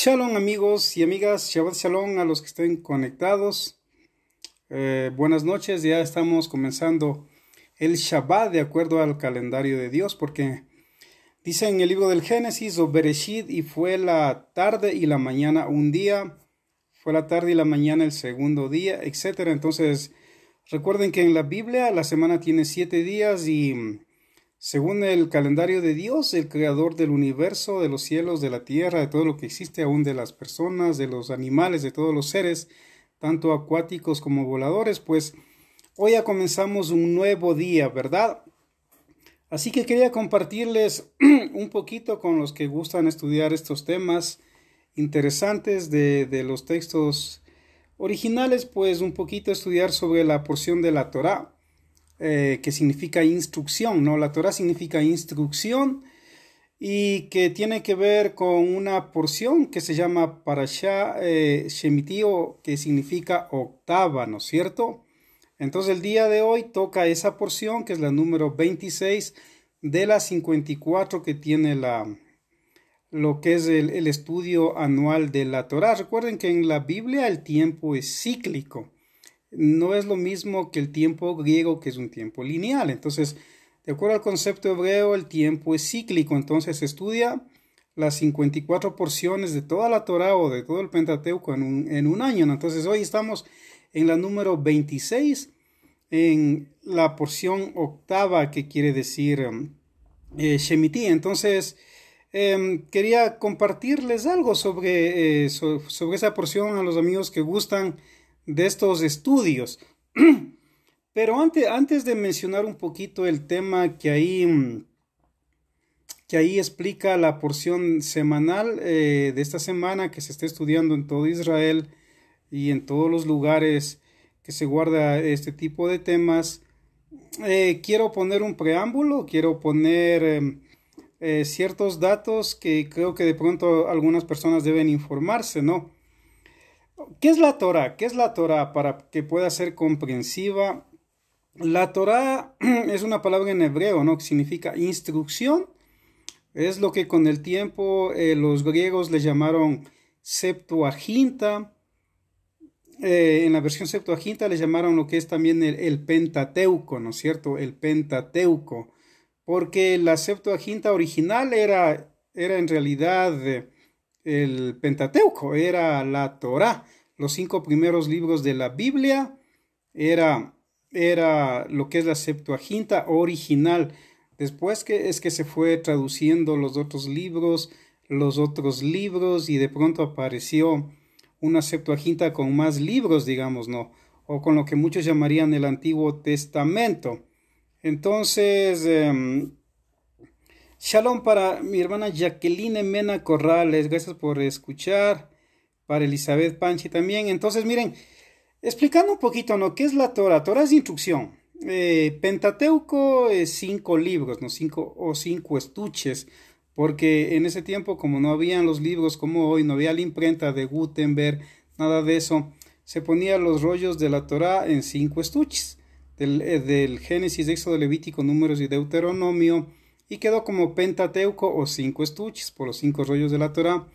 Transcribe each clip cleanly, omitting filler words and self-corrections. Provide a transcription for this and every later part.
Shalom amigos y amigas, Shabbat Shalom a los que estén conectados. Buenas noches, ya estamos comenzando el Shabbat de acuerdo al calendario de Dios, porque dice en el libro del Génesis, o Bereshit, y fue la tarde y la mañana un día, fue la tarde y la mañana el segundo día, etc. Entonces, recuerden que en la Biblia la semana tiene 7 días y según el calendario de Dios, el creador del universo, de los cielos, de la tierra, de todo lo que existe, aún de las personas, de los animales, de todos los seres, tanto acuáticos como voladores, pues hoy ya comenzamos un nuevo día, ¿verdad? Así que quería compartirles un poquito con los que gustan estudiar estos temas interesantes de los textos originales, pues un poquito estudiar sobre la porción de la Torá. Que significa instrucción, ¿no? La Torá significa instrucción y que tiene que ver con una porción que se llama Parashá Shemiti, que significa octava, ¿no es cierto? Entonces el día de hoy toca esa porción que es la número 26 de las 54 que tiene lo que es el estudio anual de la Torá. Recuerden que en la Biblia el tiempo es cíclico. No es lo mismo que el tiempo griego, que es un tiempo lineal. Entonces, de acuerdo al concepto hebreo, el tiempo es cíclico. Entonces, se estudia las 54 porciones de toda la Torá o de todo el Pentateuco en un año, ¿no? Entonces, hoy estamos en la número 26, en la porción octava, que quiere decir Shemití. Entonces, quería compartirles algo sobre esa porción a los amigos que gustan de estos estudios. Pero antes de mencionar un poquito el tema que ahí explica la porción semanal de esta semana que se está estudiando en todo Israel y en todos los lugares que se guarda este tipo de temas, quiero poner un preámbulo, quiero poner ciertos datos que creo que de pronto algunas personas deben informarse, ¿no? ¿Qué es la Torá? ¿Qué es la Torá? Para que pueda ser comprensiva. La Torá es una palabra en hebreo, ¿no? Que significa instrucción. Es lo que con el tiempo los griegos le llamaron Septuaginta. En la versión Septuaginta le llamaron lo que es también el Pentateuco, ¿no es cierto? El Pentateuco. Porque la Septuaginta original era en realidad el Pentateuco, era la Torá. Los 5 primeros libros de la Biblia era lo que es la Septuaginta original. Después que se fue traduciendo los otros libros y de pronto apareció una Septuaginta con más libros, digamos, ¿no? O con lo que muchos llamarían el Antiguo Testamento. Entonces, Shalom para mi hermana Jacqueline Mena Corrales, gracias por escuchar, para Elizabeth Panchi también. Entonces, miren, explicando un poquito, ¿no? ¿Qué es la Torah? Torah es instrucción. Pentateuco es 5 libros, ¿no? 5 estuches, porque en ese tiempo, como no habían los libros como hoy, no había la imprenta de Gutenberg, nada de eso, se ponían los rollos de la Torah en 5 estuches, del Génesis, Éxodo, Levítico, Números y Deuteronomio, y quedó como Pentateuco o 5 estuches por los 5 rollos de la Torá.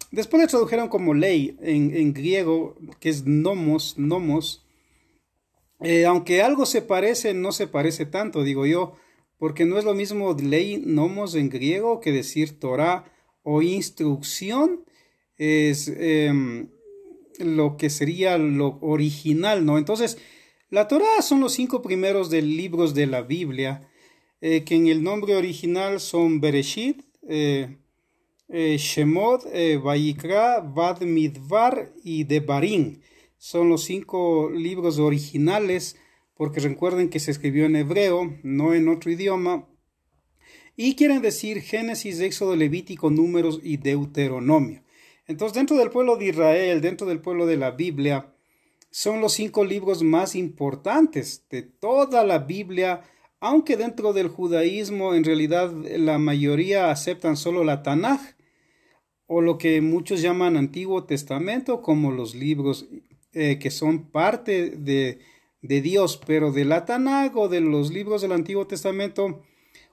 Después le tradujeron como ley en griego, que es nomos. Aunque algo se parece, no se parece tanto, digo yo, porque no es lo mismo ley, nomos en griego que decir Torá o instrucción. Es lo que sería lo original, ¿no? Entonces, la Torá son los 5 primeros libros de la Biblia, que en el nombre original son Bereshit, Shemot, Vayikra, Bamidbar y Devarim. Son los 5 libros originales, porque recuerden que se escribió en hebreo, no en otro idioma, y quieren decir Génesis, Éxodo, Levítico, Números y Deuteronomio. Entonces, dentro del pueblo de Israel, dentro del pueblo de la Biblia, son los 5 libros más importantes de toda la Biblia, aunque dentro del judaísmo en realidad la mayoría aceptan solo la Tanaj, o lo que muchos llaman Antiguo Testamento, como los libros que son parte de Dios, pero de la Tanaj o de los libros del Antiguo Testamento,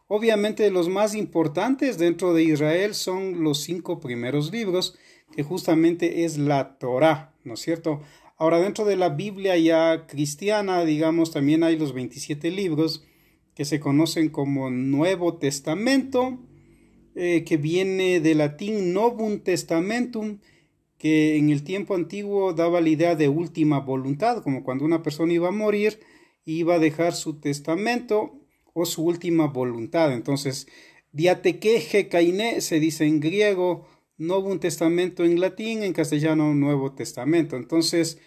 obviamente los más importantes dentro de Israel son los 5 primeros libros, que justamente es la Torá, ¿no es cierto? Ahora, dentro de la Biblia ya cristiana, digamos, también hay los 27 libros que se conocen como Nuevo Testamento, que viene del latín Novum Testamentum, que en el tiempo antiguo daba la idea de última voluntad, como cuando una persona iba a morir, iba a dejar su testamento o su última voluntad. Entonces, diatequeje kainé se dice en griego, Novum Testamento en latín, en castellano Nuevo Testamento. Entonces,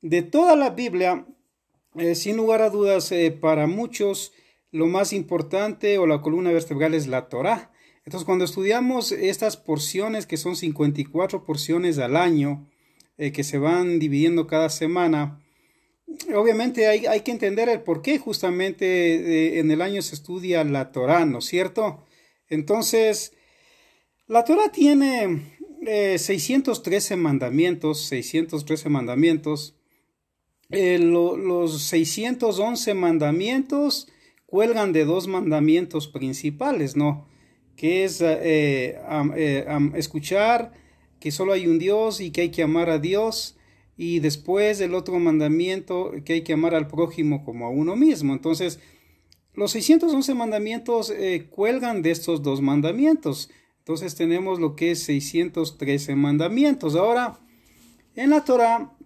de toda la Biblia, sin lugar a dudas, para muchos, lo más importante o la columna vertebral es la Torá. Entonces, cuando estudiamos estas porciones, que son 54 porciones al año, que se van dividiendo cada semana, obviamente hay que entender el por qué justamente en el año se estudia la Torá, ¿no es cierto? Entonces, la Torá tiene 613 mandamientos, los 611 mandamientos cuelgan de dos mandamientos principales, ¿no? Que es escuchar que solo hay un Dios y que hay que amar a Dios, y después el otro mandamiento que hay que amar al prójimo como a uno mismo. Entonces, los 611 mandamientos cuelgan de estos dos mandamientos. Entonces tenemos lo que es 613 mandamientos. Ahora, en la Torá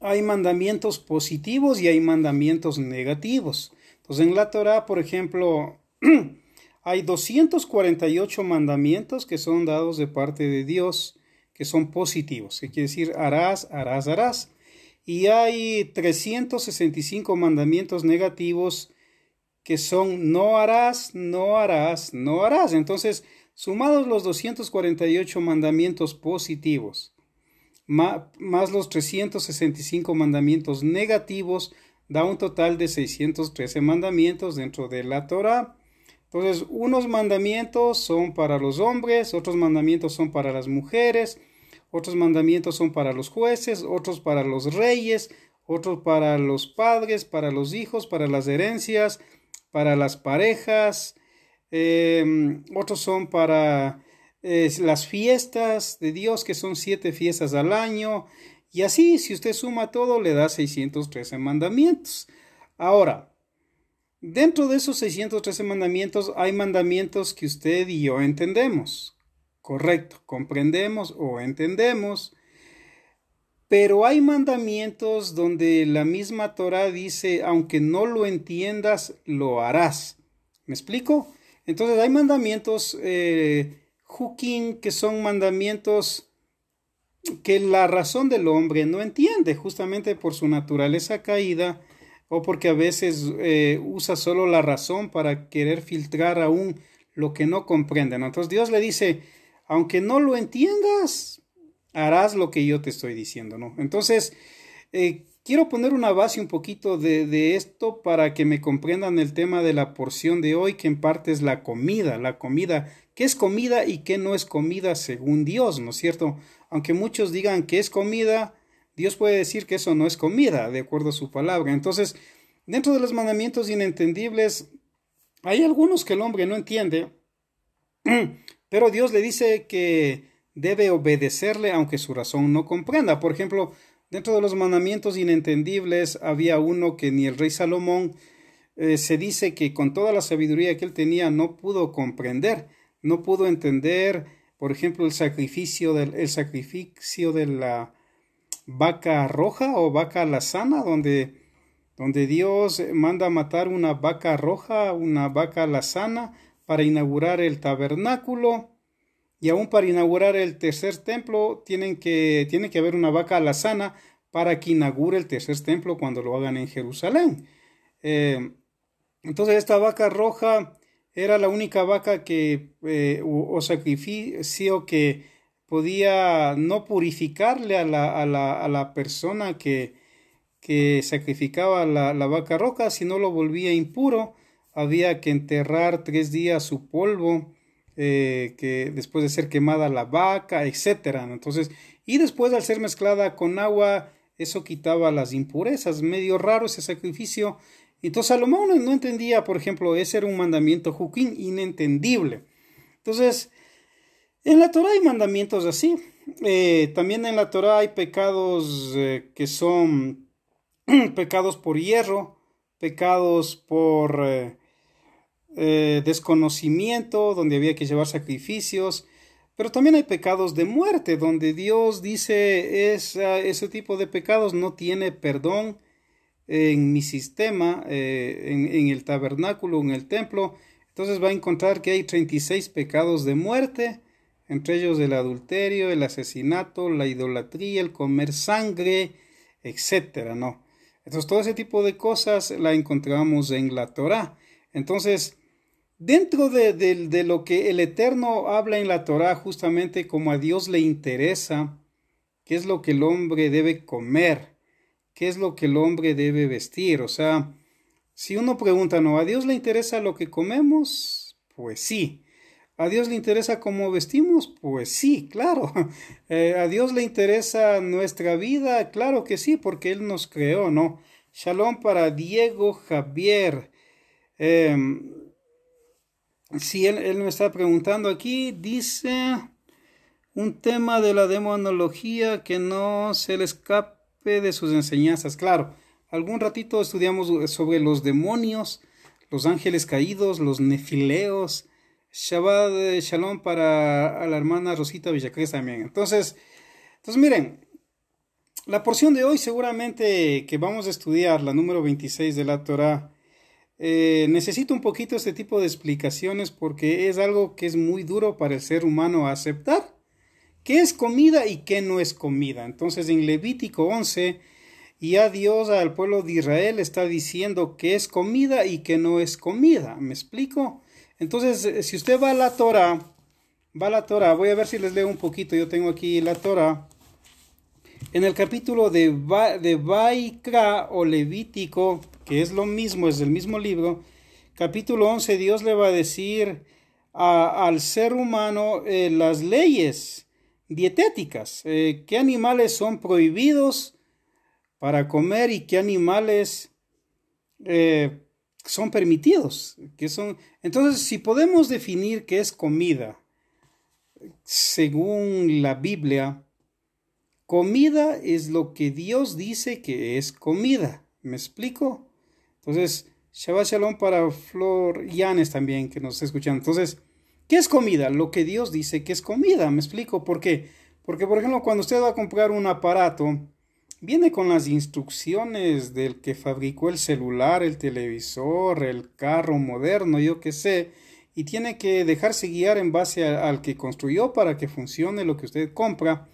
hay mandamientos positivos y hay mandamientos negativos. Entonces, en la Torá, por ejemplo, hay 248 mandamientos que son dados de parte de Dios, que son positivos, que quiere decir harás, harás, harás. Y hay 365 mandamientos negativos que son no harás, no harás, no harás. Entonces, sumados los 248 mandamientos positivos, más los 365 mandamientos negativos, da un total de 613 mandamientos dentro de la Torá. Entonces, unos mandamientos son para los hombres, otros mandamientos son para las mujeres, otros mandamientos son para los jueces, otros para los reyes, otros para los padres, para los hijos, para las herencias, para las parejas, otros son para las fiestas de Dios, que son 7 fiestas al año, y así, si usted suma todo, le da 613 mandamientos. Ahora, dentro de esos 613 mandamientos hay mandamientos que usted y yo entendemos, correcto, comprendemos o entendemos, pero hay mandamientos donde la misma Torá dice, aunque no lo entiendas, lo harás. ¿Me explico? Entonces hay mandamientos hukim, que son mandamientos que la razón del hombre no entiende, justamente por su naturaleza caída, o porque a veces usa solo la razón para querer filtrar aún lo que no comprende, ¿no? Entonces Dios le dice, aunque no lo entiendas, harás lo que yo te estoy diciendo, ¿no? Entonces, quiero poner una base un poquito de esto para que me comprendan el tema de la porción de hoy, que en parte es la comida, qué es comida y qué no es comida según Dios, ¿no es cierto? Aunque muchos digan que es comida, Dios puede decir que eso no es comida, de acuerdo a su palabra. Entonces, dentro de los mandamientos inentendibles, hay algunos que el hombre no entiende, pero Dios le dice que debe obedecerle aunque su razón no comprenda. Por ejemplo, dentro de los mandamientos inentendibles había uno que ni el rey Salomón se dice que con toda la sabiduría que él tenía no pudo comprender, no pudo entender, por ejemplo, el sacrificio de la vaca roja o vaca alazana, donde Dios manda matar una vaca roja, una vaca alazana, para inaugurar el tabernáculo. Y aún para inaugurar el tercer templo tiene que haber una vaca alazana para que inaugure el tercer templo cuando lo hagan en Jerusalén. Entonces esta vaca roja era la única vaca o sacrificio que podía no purificarle a la persona que sacrificaba la vaca roja, si no lo volvía impuro. Había que enterrar 3 días su polvo, que después de ser quemada la vaca, etcétera. Entonces, y después al ser mezclada con agua, eso quitaba las impurezas. Medio raro ese sacrificio. Entonces Salomón no entendía, por ejemplo, ese era un mandamiento hukim inentendible. Entonces, en la Torá hay mandamientos así. También en la Torá hay pecados que son pecados por hierro, pecados por desconocimiento, donde había que llevar sacrificios, pero también hay pecados de muerte, donde Dios dice ese tipo de pecados no tiene perdón en mi sistema, en el tabernáculo, en el templo. Entonces va a encontrar que hay 36 pecados de muerte, entre ellos el adulterio, el asesinato, la idolatría, el comer sangre, etcétera, ¿no? Entonces todo ese tipo de cosas la encontramos en la Torá. Entonces, dentro de lo que el Eterno habla en la Torá, justamente como a Dios le interesa, qué es lo que el hombre debe comer, qué es lo que el hombre debe vestir. O sea, si uno pregunta, ¿no? ¿A Dios le interesa lo que comemos? Pues sí. ¿A Dios le interesa cómo vestimos? Pues sí, claro. ¿A Dios le interesa nuestra vida? Claro que sí, porque Él nos creó, ¿no? Shalom para Diego Javier. Sí, él me está preguntando aquí, dice un tema de la demonología que no se le escape de sus enseñanzas. Claro, algún ratito estudiamos sobre los demonios, los ángeles caídos, los nefileos. Shabbat Shalom para la hermana Rosita Villacrés también. Entonces miren, la porción de hoy seguramente que vamos a estudiar, la número 26 de la Torá, necesito un poquito este tipo de explicaciones porque es algo que es muy duro para el ser humano aceptar. ¿Qué es comida y qué no es comida? Entonces en Levítico 11 ya Dios al pueblo de Israel está diciendo qué es comida y qué no es comida. ¿Me explico? Entonces si usted va a la Torá, voy a ver si les leo un poquito. Yo tengo aquí la Torá. En el capítulo de Vaikra o Levítico, que es lo mismo, es el mismo libro, capítulo 11, Dios le va a decir al ser humano las leyes dietéticas, qué animales son prohibidos para comer y qué animales son permitidos. Entonces, si podemos definir qué es comida, según la Biblia, comida es lo que Dios dice que es comida. ¿Me explico? Entonces, Shabbat Shalom para Flor Yanes también, que nos está escuchando. Entonces, ¿qué es comida? Lo que Dios dice que es comida. ¿Me explico? ¿Por qué? Porque, por ejemplo, cuando usted va a comprar un aparato, viene con las instrucciones del que fabricó el celular, el televisor, el carro moderno, yo qué sé, y tiene que dejarse guiar en base al que construyó para que funcione lo que usted compra.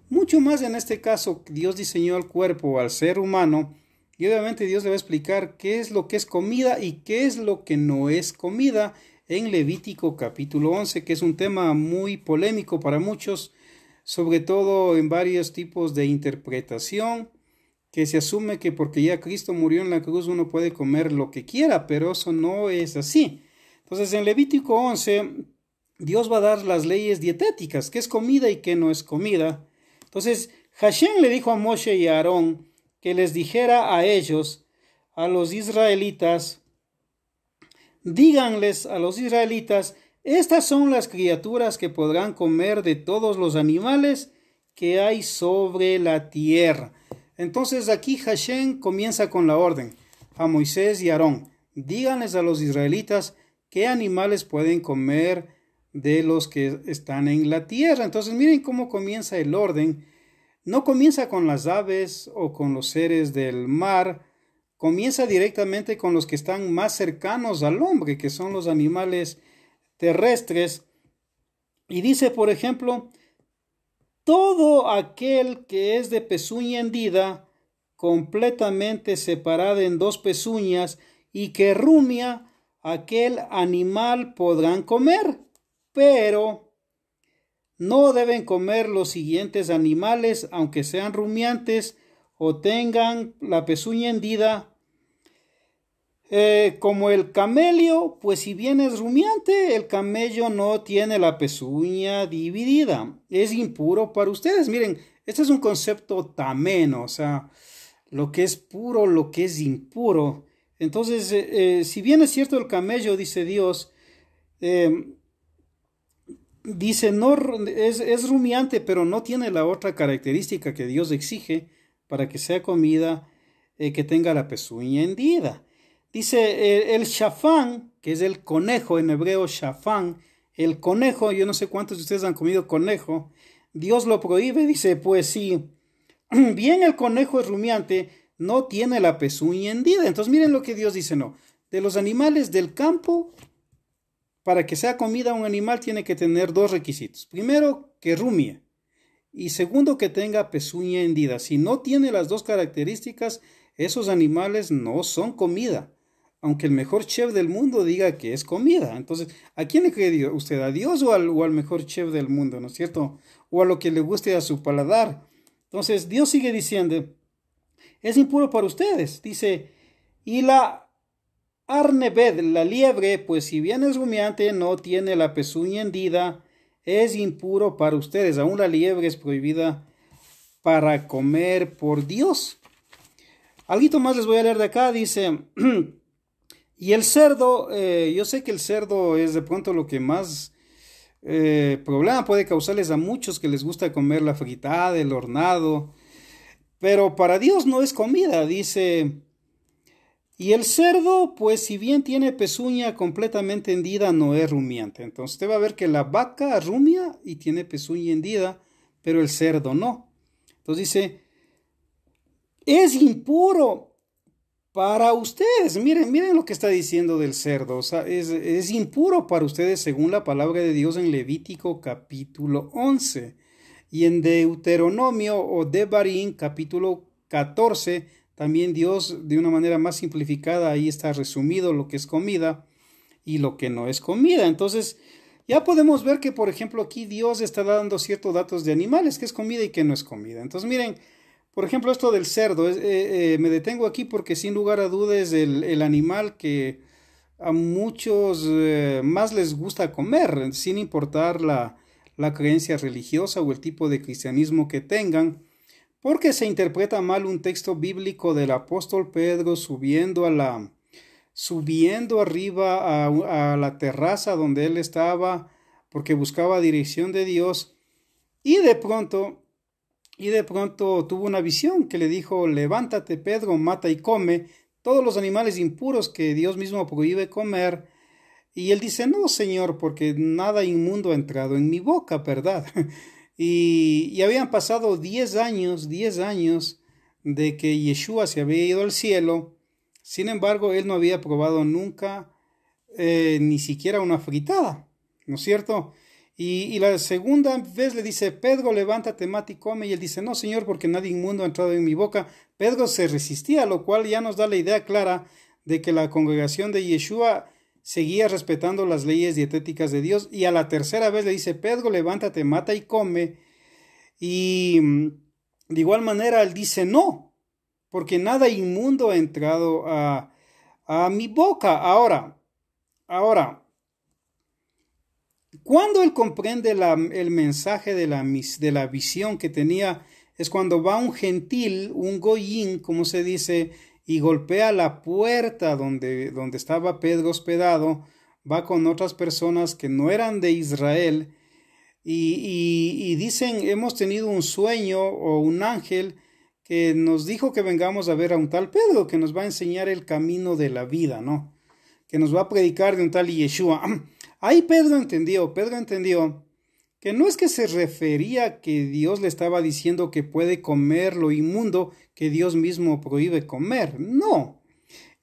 Mucho más en este caso, Dios diseñó el cuerpo al ser humano y obviamente Dios le va a explicar qué es lo que es comida y qué es lo que no es comida en Levítico capítulo 11, que es un tema muy polémico para muchos, sobre todo en varios tipos de interpretación, que se asume que porque ya Cristo murió en la cruz uno puede comer lo que quiera, pero eso no es así. Entonces en Levítico 11 Dios va a dar las leyes dietéticas, qué es comida y qué no es comida. Entonces, Hashem le dijo a Moshe y a Aarón que les dijera a ellos, a los israelitas, díganles a los israelitas, estas son las criaturas que podrán comer de todos los animales que hay sobre la tierra. Entonces aquí Hashem comienza con la orden a Moisés y Aarón, díganles a los israelitas qué animales pueden comer de los que están en la tierra. Entonces miren cómo comienza el orden. No comienza con las aves o con los seres del mar, comienza directamente con los que están más cercanos al hombre, que son los animales terrestres. Y dice, por ejemplo, todo aquel que es de pezuña hendida, completamente separada en dos pezuñas, y que rumia, aquel animal podrán comer, pero no deben comer los siguientes animales, aunque sean rumiantes o tengan la pezuña hendida, como el camello, pues si bien es rumiante, el camello no tiene la pezuña dividida, es impuro para ustedes. Miren, este es un concepto tameno, o sea, lo que es puro, lo que es impuro. Entonces, si bien es cierto el camello, dice Dios, dice, no, es rumiante, pero no tiene la otra característica que Dios exige para que sea comida, que tenga la pezuña hendida. Dice el shafán, que es el conejo, en hebreo shafán, el conejo, yo no sé cuántos de ustedes han comido conejo, Dios lo prohíbe, dice, pues sí, bien el conejo es rumiante, no tiene la pezuña hendida. Entonces miren lo que Dios dice, no, de los animales del campo, para que sea comida un animal tiene que tener dos requisitos. Primero, que rumie. Y segundo, que tenga pezuña hendida. Si no tiene las dos características, esos animales no son comida. Aunque el mejor chef del mundo diga que es comida. Entonces, ¿a quién le cree usted? ¿A Dios o al mejor chef del mundo? ¿No es cierto? O a lo que le guste a su paladar. Entonces, Dios sigue diciendo, es impuro para ustedes. Dice, y la Arnebed, la liebre, pues si bien es rumiante, no tiene la pezuña hendida, es impuro para ustedes. Aún la liebre es prohibida para comer por Dios. Algo más les voy a leer de acá, dice, y el cerdo, yo sé que el cerdo es de pronto lo que más problema puede causarles a muchos que les gusta comer la fritada, el hornado, pero para Dios no es comida, dice. Y el cerdo, pues si bien tiene pezuña completamente hendida, no es rumiante. Entonces usted va a ver que la vaca rumia y tiene pezuña hendida, pero el cerdo no. Entonces dice, es impuro para ustedes. Miren lo que está diciendo del cerdo. O sea, es impuro para ustedes según la palabra de Dios en Levítico capítulo 11. Y en Deuteronomio o Devarim capítulo 14, también Dios, de una manera más simplificada, ahí está resumido lo que es comida y lo que no es comida. Entonces, ya podemos ver que, por ejemplo, aquí Dios está dando ciertos datos de animales, que es comida y que no es comida. Entonces, miren, por ejemplo, esto del cerdo, me detengo aquí porque sin lugar a dudas es el animal que a muchos más les gusta comer, sin importar la creencia religiosa o el tipo de cristianismo que tengan. Porque se interpreta mal un texto bíblico del apóstol Pedro subiendo arriba a la terraza donde él estaba, porque buscaba dirección de Dios, y de pronto tuvo una visión que le dijo, levántate Pedro, mata y come todos los animales impuros que Dios mismo prohíbe comer. Y él dice, no, Señor, porque nada inmundo ha entrado en mi boca, ¿verdad? Y habían pasado 10 años de que Yeshua se había ido al cielo. Sin embargo, él no había probado nunca ni siquiera una fritada, ¿no es cierto? Y la segunda vez le dice, Pedro, levántate, mata y come. Y él dice, no, Señor, porque nada inmundo ha entrado en mi boca. Pedro se resistía, lo cual ya nos da la idea clara de que la congregación de Yeshua seguía respetando las leyes dietéticas de Dios, y a la tercera vez le dice, Pedro, levántate, mata y come. Y de igual manera él dice, no, porque nada inmundo ha entrado a mi boca. Ahora, cuando él comprende el mensaje de la visión que tenía, es cuando va un gentil, un goyín, como se dice, y golpea la puerta donde estaba Pedro hospedado, va con otras personas que no eran de Israel, y dicen, hemos tenido un sueño o un ángel que nos dijo que vengamos a ver a un tal Pedro, que nos va a enseñar el camino de la vida, ¿no? Que nos va a predicar de un tal Yeshua. Ahí Pedro entendió que no es que se refería que Dios le estaba diciendo que puede comer lo inmundo que Dios mismo prohíbe comer. No.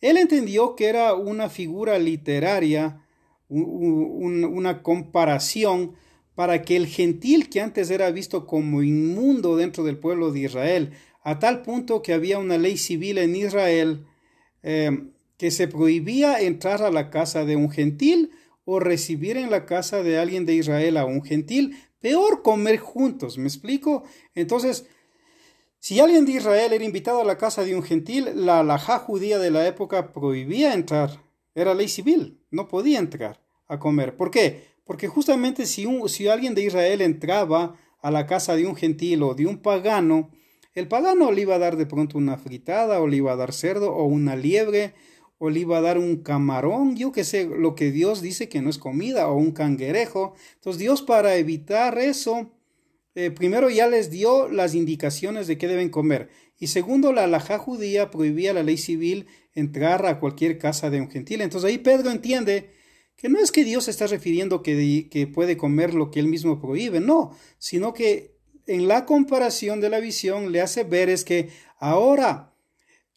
Él entendió que era una figura literaria, una comparación para que el gentil que antes era visto como inmundo dentro del pueblo de Israel, a tal punto que había una ley civil en Israel que se prohibía entrar a la casa de un gentil o recibir en la casa de alguien de Israel a un gentil, peor comer juntos, ¿me explico? Entonces, si alguien de Israel era invitado a la casa de un gentil, la halajá judía de la época prohibía entrar, era ley civil, no podía entrar a comer. ¿Por qué? Porque justamente si alguien de Israel entraba a la casa de un gentil o de un pagano, el pagano le iba a dar de pronto una fritada o le iba a dar cerdo o una liebre o le iba a dar un camarón, yo qué sé, lo que Dios dice que no es comida, o un cangrejo. Entonces Dios, para evitar eso, primero ya les dio las indicaciones de qué deben comer. Y segundo, la halajá judía prohibía la ley civil entrar a cualquier casa de un gentil. Entonces ahí Pedro entiende que no es que Dios se está refiriendo que puede comer lo que él mismo prohíbe, no, sino que en la comparación de la visión le hace ver es que ahora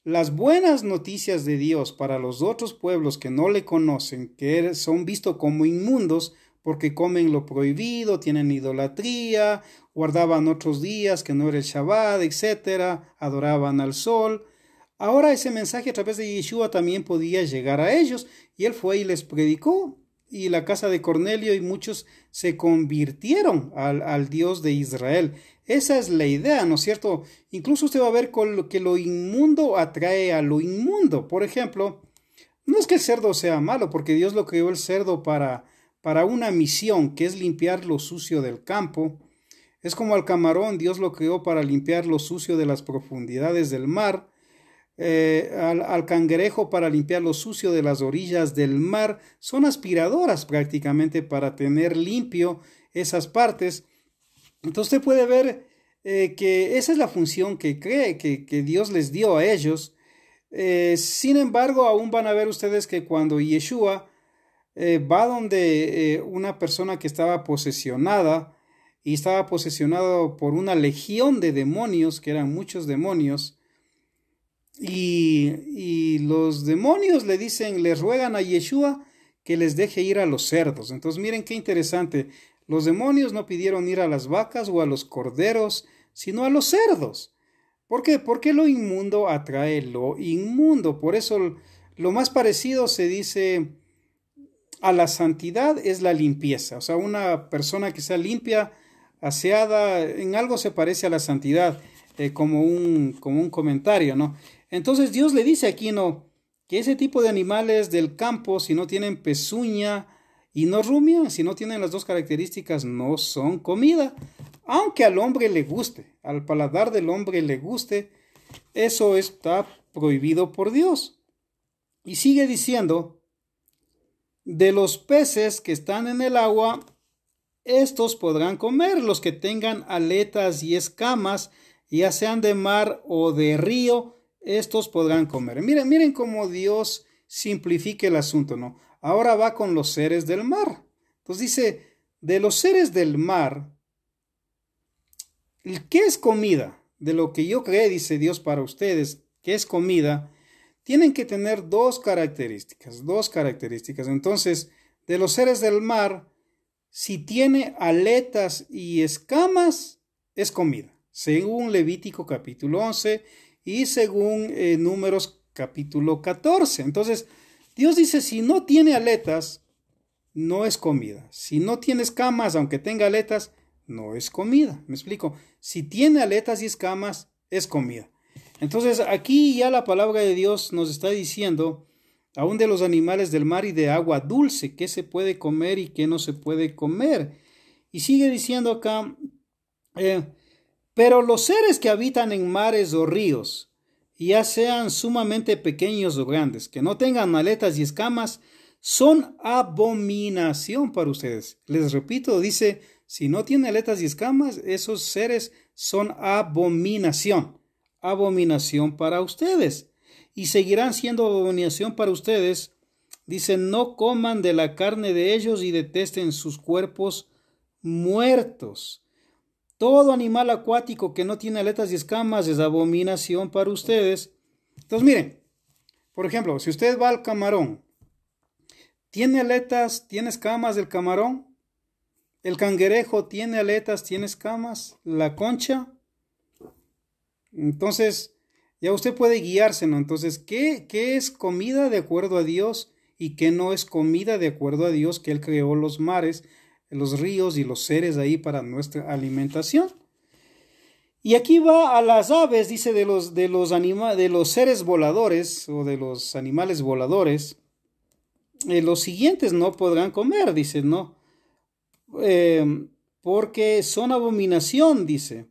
las buenas noticias de Dios para los otros pueblos que no le conocen, que son vistos como inmundos porque comen lo prohibido, tienen idolatría, guardaban otros días que no era el Shabbat, etcétera, adoraban al sol. Ahora ese mensaje a través de Yeshua también podía llegar a ellos, y él fue y les predicó, y la casa de Cornelio y muchos se convirtieron al Dios de Israel. Esa es la idea, ¿no es cierto? Incluso usted va a ver que lo inmundo atrae a lo inmundo. Por ejemplo, no es que el cerdo sea malo, porque Dios lo creó el cerdo para una misión, que es limpiar lo sucio del campo. Es como al camarón, Dios lo creó para limpiar lo sucio de las profundidades del mar. Al cangrejo para limpiar lo sucio de las orillas del mar. Son aspiradoras prácticamente para tener limpio esas partes. Entonces usted puede ver que esa es la función que cree que Dios les dio a ellos. Sin embargo, aún van a ver ustedes que cuando Yeshua va donde una persona que estaba posesionada, y estaba posesionado por una legión de demonios, que eran muchos demonios, y los demonios le dicen, le ruegan a Yeshua que les deje ir a los cerdos. Entonces miren qué interesante, los demonios no pidieron ir a las vacas o a los corderos, sino a los cerdos. ¿Por qué? Porque lo inmundo atrae lo inmundo. Por eso lo más parecido se dice a la santidad es la limpieza. O sea, una persona que sea limpia, aseada, en algo se parece a la santidad, como un comentario, ¿no? Entonces Dios le dice aquí, ¿no?, que ese tipo de animales del campo, si no tienen pezuña y no rumian, si no tienen las dos características, no son comida. Aunque al hombre le guste, al paladar del hombre le guste, eso está prohibido por Dios. Y sigue diciendo, de los peces que están en el agua, estos podrán comer, los que tengan aletas y escamas, ya sean de mar o de río, estos podrán comer. Miren cómo Dios simplifica el asunto, ¿no? Ahora va con los seres del mar. Entonces dice, de los seres del mar, ¿qué es comida? De lo que yo creé, dice Dios para ustedes, ¿qué es comida? Tienen que tener dos características. Entonces, de los seres del mar, si tiene aletas y escamas, es comida, según Levítico capítulo 11 y según Números capítulo 14. Entonces, Dios dice, si no tiene aletas, no es comida. Si no tiene escamas, aunque tenga aletas, no es comida. ¿Me explico? Si tiene aletas y escamas, es comida. Entonces, aquí ya la palabra de Dios nos está diciendo, aún de los animales del mar y de agua dulce, qué se puede comer y qué no se puede comer. Y sigue diciendo acá, pero los seres que habitan en mares o ríos, ya sean sumamente pequeños o grandes, que no tengan aletas y escamas, son abominación para ustedes. Les repito, dice, si no tiene aletas y escamas, esos seres son abominación para ustedes. Y seguirán siendo abominación para ustedes. Dice, no coman de la carne de ellos y detesten sus cuerpos muertos. Todo animal acuático que no tiene aletas y escamas es abominación para ustedes. Entonces miren, por ejemplo, si usted va al camarón, ¿tiene aletas, tiene escamas el camarón? ¿El cangrejo tiene aletas, tiene escamas? ¿La concha? Entonces, ya usted puede guiarse, ¿no? Entonces, ¿qué es comida de acuerdo a Dios y qué no es comida de acuerdo a Dios, que Él creó los mares, los ríos y los seres ahí para nuestra alimentación? Y aquí va a las aves, dice, de los seres voladores o de los animales voladores, los siguientes no podrán comer, dice, no, porque son abominación, dice.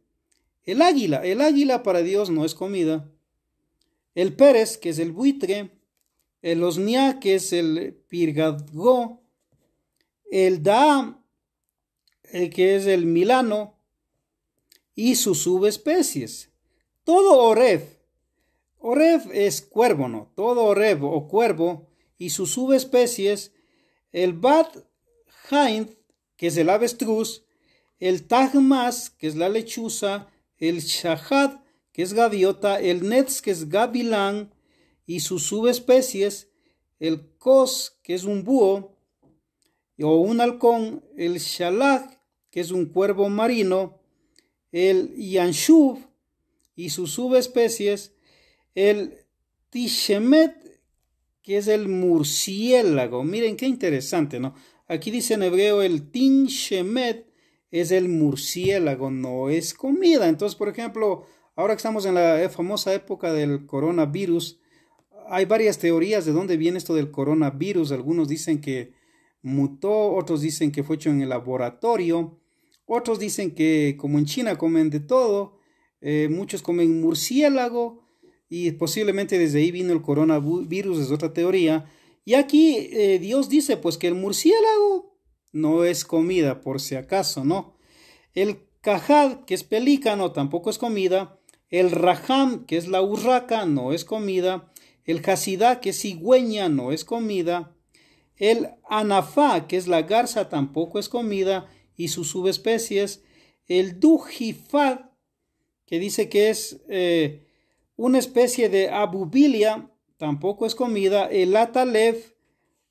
El águila para Dios no es comida. El pérez, que es el buitre, el Osnia, que es el Pirgadgo, el Da, que es el Milano, y sus subespecies. Todo Oreb es cuervo, ¿no? Todo Oreb o cuervo y sus subespecies, el Bat Hind, que es el avestruz, el Tagmas, que es la lechuza, el Shahad, que es gaviota, el Netz, que es gavilán, y sus subespecies, el Kos, que es un búho o un halcón, el Shalach, que es un cuervo marino, el Yanshuv y sus subespecies, el Tishemet, que es el murciélago. Miren qué interesante, ¿no? Aquí dice en hebreo el Tishemet es el murciélago, no es comida. Entonces, por ejemplo, ahora que estamos en la famosa época del coronavirus, hay varias teorías de dónde viene esto del coronavirus. Algunos dicen que mutó, otros dicen que fue hecho en el laboratorio, otros dicen que como en China comen de todo, muchos comen murciélago y posiblemente desde ahí vino el coronavirus, es otra teoría. Y aquí Dios dice pues que el murciélago no es comida, por si acaso, ¿no? El cajad, que es pelícano, tampoco es comida. El rajam, que es la urraca, no es comida. El hasidá, que es cigüeña, no es comida. El anafá, que es la garza, tampoco es comida, y sus subespecies. El dujifad, que dice que es una especie de abubilia, tampoco es comida. El atalev,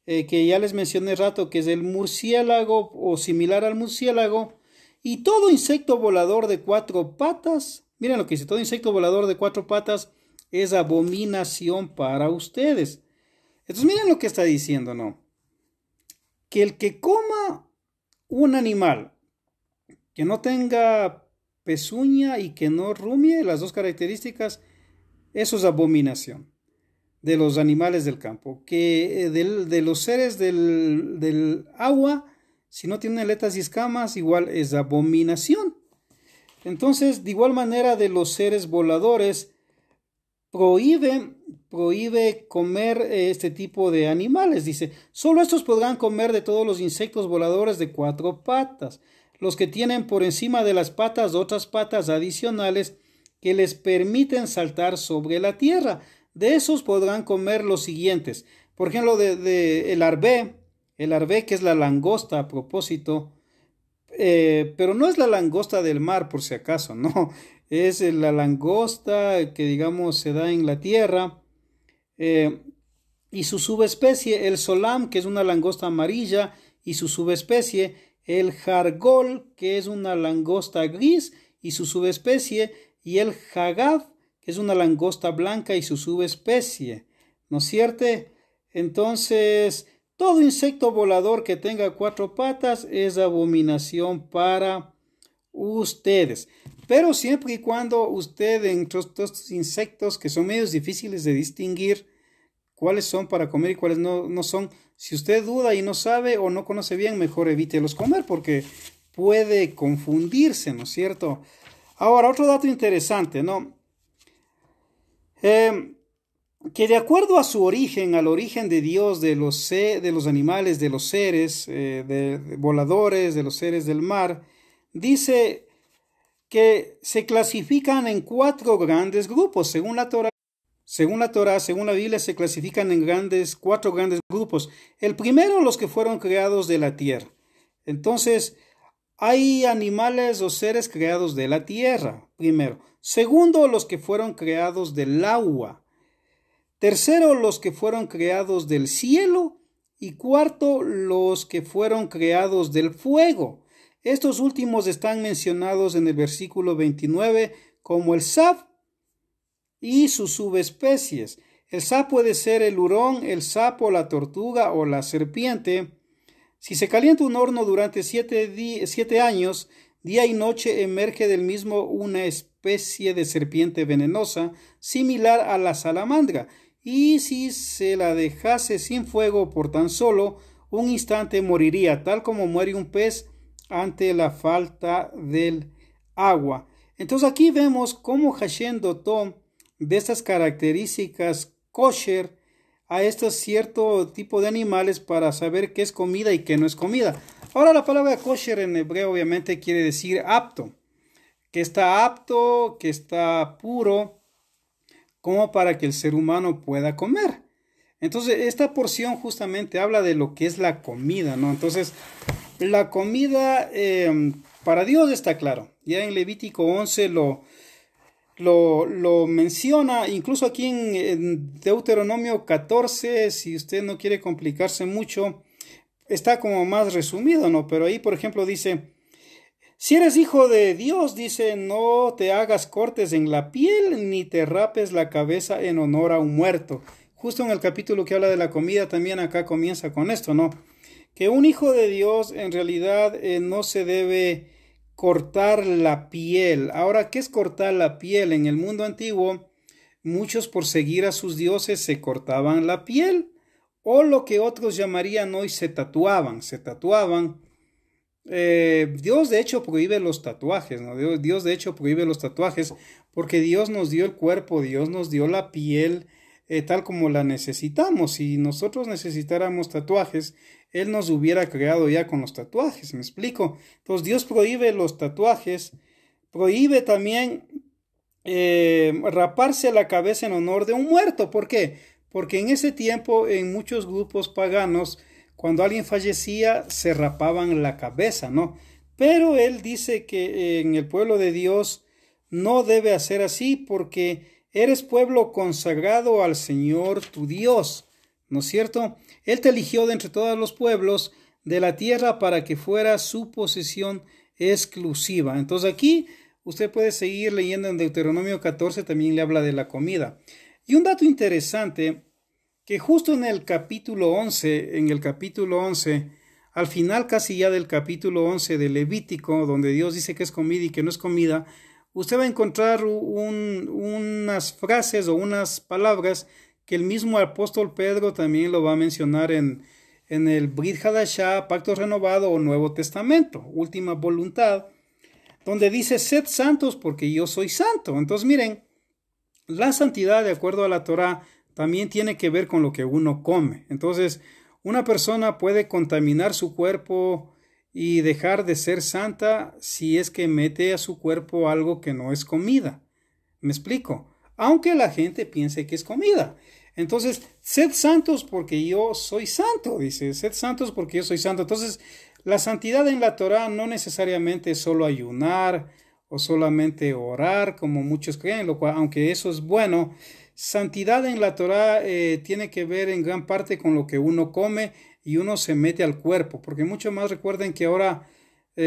que ya les mencioné rato, que es el murciélago o similar al murciélago. Y todo insecto volador de 4 patas, miren lo que dice, todo insecto volador de 4 patas es abominación para ustedes. Entonces miren lo que está diciendo, ¿no? Que el que coma un animal que no tenga pezuña y que no rumie, las dos características, eso es abominación de los animales del campo. Que de los seres del agua, si no tienen aletas y escamas, igual es abominación. Entonces, de igual manera de los seres voladores, prohíbe comer este tipo de animales. Dice, solo estos podrán comer de todos los insectos voladores de 4 patas, los que tienen por encima de las patas otras patas adicionales que les permiten saltar sobre la tierra. De esos podrán comer los siguientes. Por ejemplo, el arbé, que es la langosta a propósito, pero no es la langosta del mar, por si acaso, no. Es la langosta que, digamos, se da en la tierra. Y su subespecie, el solam, que es una langosta amarilla, y su subespecie, el jargol, que es una langosta gris, y su subespecie, y el jagad, que es una langosta blanca, y su subespecie. ¿No es cierto? Entonces, todo insecto volador que tenga 4 patas es abominación para ustedes. Pero siempre y cuando usted, entre estos insectos que son medios difíciles de distinguir cuáles son para comer y cuáles no son, si usted duda y no sabe o no conoce bien, mejor evítelos comer porque puede confundirse, ¿no es cierto? Ahora, otro dato interesante, ¿no? Que de acuerdo a su origen, al origen de Dios, de los animales, de los seres de voladores, de los seres del mar, dice que se clasifican en 4 grandes grupos. Según la Torá, según la Biblia, se clasifican en 4 grandes grupos. El primero, los que fueron creados de la tierra. Entonces, hay animales o seres creados de la tierra, primero. Segundo, los que fueron creados del agua. Tercero, los que fueron creados del cielo. Y cuarto, los que fueron creados del fuego. Estos últimos están mencionados en el versículo 29 como el sap y sus subespecies. El sap puede ser el hurón, el sapo, la tortuga o la serpiente. Si se calienta un horno durante 7 años, día y noche emerge del mismo una especie de serpiente venenosa similar a la salamandra. Y si se la dejase sin fuego por tan solo un instante, moriría, tal como muere un pez ante la falta del agua. Entonces aquí vemos cómo Hashem dotó de estas características kosher a este cierto tipo de animales para saber qué es comida y qué no es comida. Ahora la palabra kosher en hebreo obviamente quiere decir apto, que está puro, como para que el ser humano pueda comer. Entonces, esta porción justamente habla de lo que es la comida, ¿no? Entonces, la comida para Dios está claro. Ya en Levítico 11 lo menciona, incluso aquí en Deuteronomio 14, si usted no quiere complicarse mucho, está como más resumido, ¿no? Pero ahí, por ejemplo, dice, si eres hijo de Dios, dice, no te hagas cortes en la piel, ni te rapes la cabeza en honor a un muerto. Justo en el capítulo que habla de la comida, también acá comienza con esto, ¿no? Que un hijo de Dios en realidad no se debe cortar la piel. Ahora, ¿qué es cortar la piel? En el mundo antiguo, muchos por seguir a sus dioses se cortaban la piel, o lo que otros llamarían hoy se tatuaban. Dios de hecho prohíbe los tatuajes, ¿no? Dios de hecho prohíbe los tatuajes porque Dios nos dio el cuerpo, Dios nos dio la piel tal como la necesitamos. Si nosotros necesitáramos tatuajes, Él nos hubiera creado ya con los tatuajes, ¿me explico? Entonces Dios prohíbe los tatuajes, prohíbe también raparse la cabeza en honor de un muerto. ¿Por qué? Porque en ese tiempo en muchos grupos paganos cuando alguien fallecía se rapaban la cabeza, ¿no? Pero él dice que en el pueblo de Dios no debe hacer así porque eres pueblo consagrado al Señor tu Dios, ¿no es cierto? Él te eligió de entre todos los pueblos de la tierra para que fuera su posesión exclusiva. Entonces aquí usted puede seguir leyendo en Deuteronomio 14, también le habla de la comida. Y un dato interesante, que justo en el capítulo 11, al final casi ya del capítulo 11 de Levítico, donde Dios dice que es comida y que no es comida, usted va a encontrar unas frases o unas palabras que el mismo apóstol Pedro también lo va a mencionar en el Brit Hadashah, Pacto Renovado o Nuevo Testamento, Última Voluntad, donde dice, sed santos porque yo soy santo. Entonces miren, la santidad de acuerdo a la Torá también tiene que ver con lo que uno come. Entonces, una persona puede contaminar su cuerpo y dejar de ser santa si es que mete a su cuerpo algo que no es comida. ¿Me explico? Aunque la gente piense que es comida. Entonces, sed santos porque yo soy santo, dice, sed santos porque yo soy santo. Entonces, la santidad en la Torá no necesariamente es solo ayunar o solamente orar, como muchos creen, lo cual, aunque eso es bueno, santidad en la Torá tiene que ver en gran parte con lo que uno come y uno se mete al cuerpo, porque mucho más recuerden que ahora,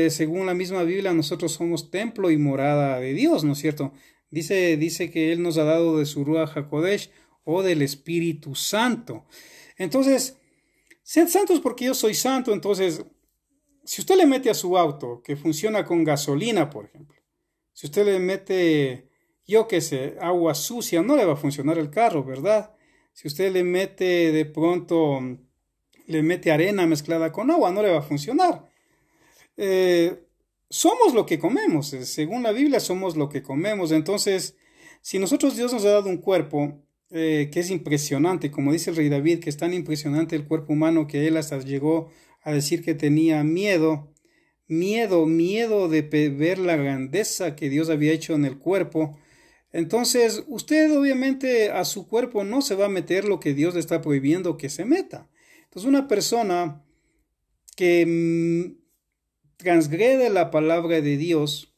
según la misma Biblia, nosotros somos templo y morada de Dios, ¿no es cierto? Dice que Él nos ha dado de su Ruach HaKodesh o del Espíritu Santo. Entonces, sed santos porque yo soy santo. Entonces, si usted le mete a su auto que funciona con gasolina, por ejemplo, si usted le mete, yo qué sé, agua sucia, no le va a funcionar el carro, ¿verdad? Si usted le mete de pronto, le mete arena mezclada con agua, no le va a funcionar. Somos lo que comemos, según la Biblia somos lo que comemos. Entonces, si nosotros Dios nos ha dado un cuerpo que es impresionante, como dice el rey David, que es tan impresionante el cuerpo humano que él hasta llegó a decir que tenía miedo de ver la grandeza que Dios había hecho en el cuerpo. Entonces, usted obviamente a su cuerpo no se va a meter lo que Dios le está prohibiendo que se meta. Entonces, una persona que transgrede la palabra de Dios,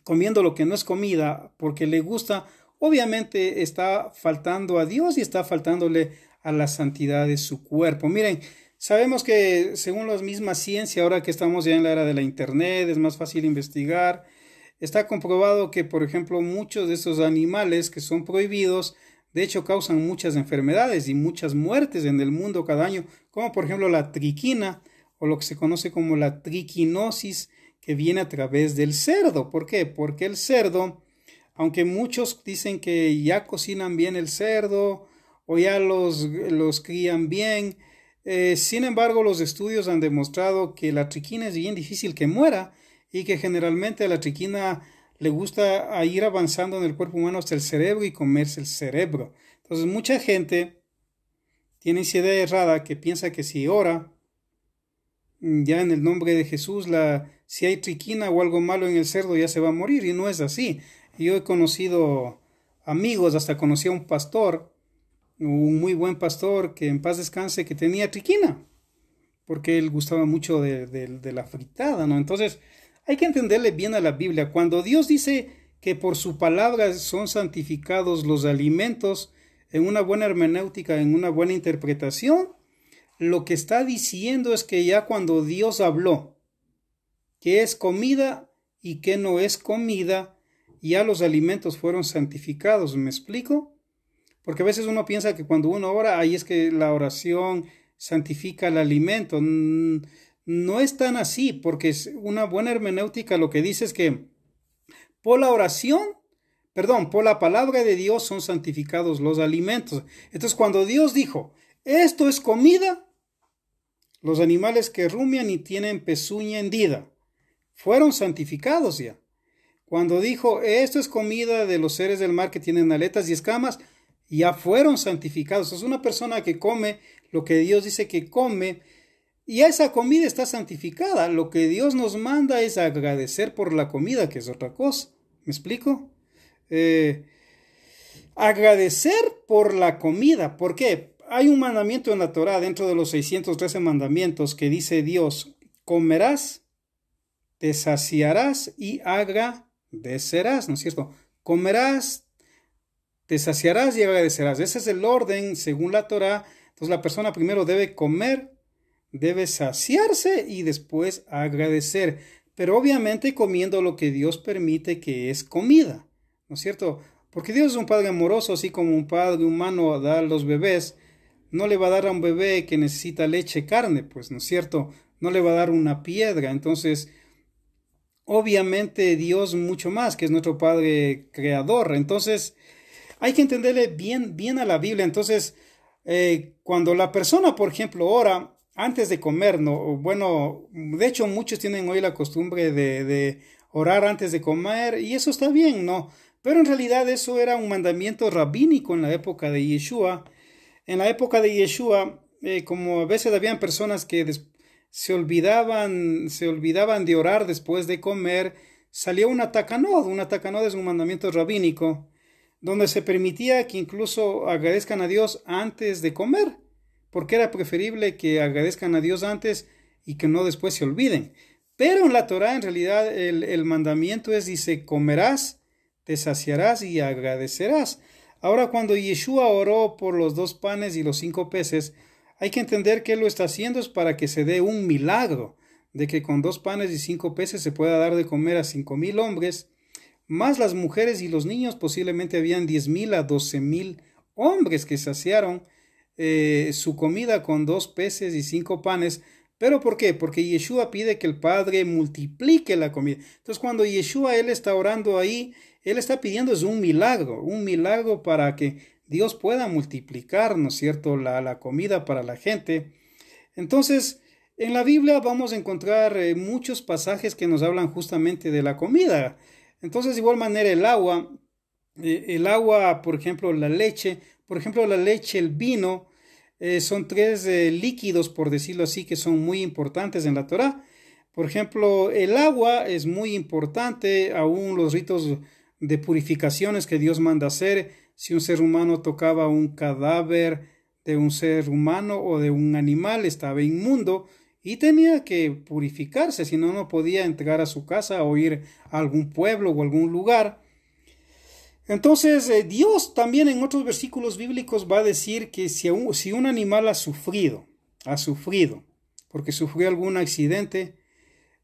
comiendo lo que no es comida, porque le gusta, obviamente está faltando a Dios y está faltándole a la santidad de su cuerpo. Miren, sabemos que según la misma ciencia, ahora que estamos ya en la era de la internet, es más fácil investigar. Está comprobado que, por ejemplo, muchos de estos animales que son prohibidos, de hecho, causan muchas enfermedades y muchas muertes en el mundo cada año, como por ejemplo la triquina o lo que se conoce como la triquinosis, que viene a través del cerdo. ¿Por qué? Porque el cerdo, aunque muchos dicen que ya cocinan bien el cerdo o ya los crían bien, sin embargo los estudios han demostrado que la triquina es bien difícil que muera y que generalmente a la triquina le gusta ir avanzando en el cuerpo humano hasta el cerebro y comerse el cerebro. Entonces mucha gente tiene esa idea errada que piensa que si ora ya en el nombre de Jesús, si hay triquina o algo malo en el cerdo ya se va a morir, y no es así. Yo he conocido amigos, hasta conocí a un pastor, un muy buen pastor, que en paz descanse, que tenía triquina, porque él gustaba mucho de la fritada, ¿no? Entonces, hay que entenderle bien a la Biblia. Cuando Dios dice que por su palabra son santificados los alimentos, en una buena hermenéutica, en una buena interpretación, lo que está diciendo es que ya cuando Dios habló que es comida y que no es comida, ya los alimentos fueron santificados. ¿Me explico? Porque a veces uno piensa que cuando uno ora, ahí es que la oración santifica el alimento. No es tan así, porque es una buena hermenéutica lo que dice es que por la oración, por la palabra de Dios son santificados los alimentos. Entonces, cuando Dios dijo, esto es comida, los animales que rumian y tienen pezuña hendida fueron santificados ya. Cuando dijo, esto es comida de los seres del mar que tienen aletas y escamas, ya fueron santificados. Es una persona que come lo que Dios dice que come, y esa comida está santificada. Lo que Dios nos manda es agradecer por la comida, que es otra cosa. ¿Me explico? Agradecer por la comida. ¿Por qué? Hay un mandamiento en la Torá, dentro de los 613 mandamientos, que dice Dios, comerás, te saciarás y agradecerás, ¿no es cierto? Comerás, te saciarás y agradecerás. Ese es el orden según la Torá. Entonces la persona primero debe comer, debe saciarse y después agradecer. Pero obviamente comiendo lo que Dios permite que es comida, ¿no es cierto? Porque Dios es un padre amoroso, así como un padre humano da a los bebés. No le va a dar a un bebé que necesita leche, carne, pues, ¿no es cierto? No le va a dar una piedra. Entonces, obviamente Dios mucho más, que es nuestro Padre creador. Entonces, hay que entenderle bien a la Biblia. Entonces, cuando la persona, por ejemplo, ora antes de comer, ¿no? Bueno, de hecho muchos tienen hoy la costumbre de orar antes de comer, y eso está bien, ¿no? Pero en realidad eso era un mandamiento rabínico en la época de Yeshua. En la época de Yeshua, como a veces habían personas que se olvidaban de orar después de comer, salió una takanot. Una takanot es un mandamiento rabínico, donde se permitía que incluso agradezcan a Dios antes de comer, porque era preferible que agradezcan a Dios antes y que no después se olviden. Pero en la Torá, en realidad, el mandamiento dice, comerás, te saciarás y agradecerás. Ahora, cuando Yeshua oró por los 2 panes y los 5 peces, hay que entender que Él lo está haciendo es para que se dé un milagro, de que con 2 panes y 5 peces se pueda dar de comer a 5,000 hombres, más las mujeres y los niños. Posiblemente habían 10,000 a 12,000 hombres que saciaron su comida con 2 peces y 5 panes. ¿Pero por qué? Porque Yeshua pide que el Padre multiplique la comida. Entonces, cuando Yeshua, Él está orando ahí, Él está pidiendo es un milagro para que Dios pueda multiplicar, ¿no es cierto?, la comida para la gente. Entonces, en la Biblia vamos a encontrar muchos pasajes que nos hablan justamente de la comida. Entonces, de igual manera, el agua, por ejemplo, la leche, el vino, son 3 líquidos, por decirlo así, que son muy importantes en la Torá. Por ejemplo, el agua es muy importante, aún los ritos de purificaciones que Dios manda hacer. Si un ser humano tocaba un cadáver de un ser humano o de un animal, estaba inmundo y tenía que purificarse, si no, no podía entrar a su casa o ir a algún pueblo o algún lugar. Entonces, Dios también en otros versículos bíblicos va a decir que si un animal ha sufrido, porque sufrió algún accidente,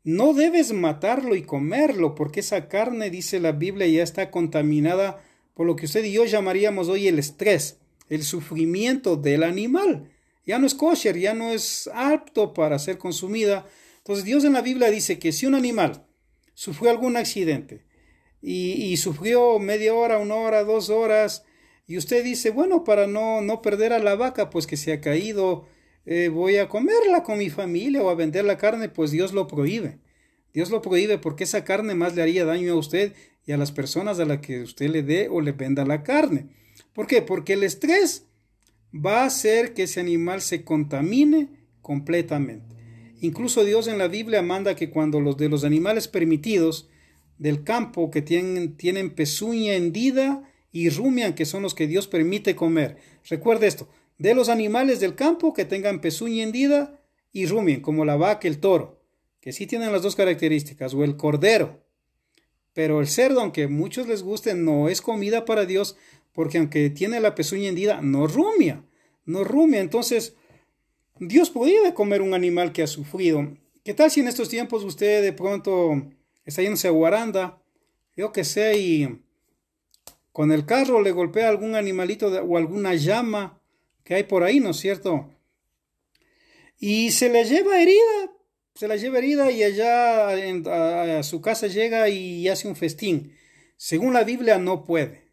no debes matarlo y comerlo, porque esa carne, dice la Biblia, ya está contaminada por lo que usted y yo llamaríamos hoy el estrés, el sufrimiento del animal. Ya no es kosher, ya no es apto para ser consumida. Entonces, Dios en la Biblia dice que si un animal sufrió algún accidente y sufrió media hora, 1 hora, 2 horas, y usted dice, bueno, para no perder a la vaca, pues que se ha caído, voy a comerla con mi familia o a vender la carne, pues Dios lo prohíbe. Dios lo prohíbe porque esa carne más le haría daño a usted y a las personas a las que usted le dé o le venda la carne. ¿Por qué? Porque el estrés va a hacer que ese animal se contamine completamente. Incluso Dios en la Biblia manda que cuando los de los animales permitidos del campo que tienen pezuña hendida y rumian, que son los que Dios permite comer. Recuerde esto, de los animales del campo que tengan pezuña hendida y rumien, como la vaca, el toro, que sí tienen las dos características, o el cordero. Pero el cerdo, aunque a muchos les guste, no es comida para Dios, porque aunque tiene la pezuña hendida, no rumia. Entonces, Dios prohíbe comer un animal que ha sufrido. ¿Qué tal si en estos tiempos usted de pronto está yéndose a Guaranda, yo que sé, y con el carro le golpea algún animalito o alguna llama que hay por ahí, ¿no es cierto? Y se la lleva herida y allá a su casa llega y hace un festín. Según la Biblia no puede.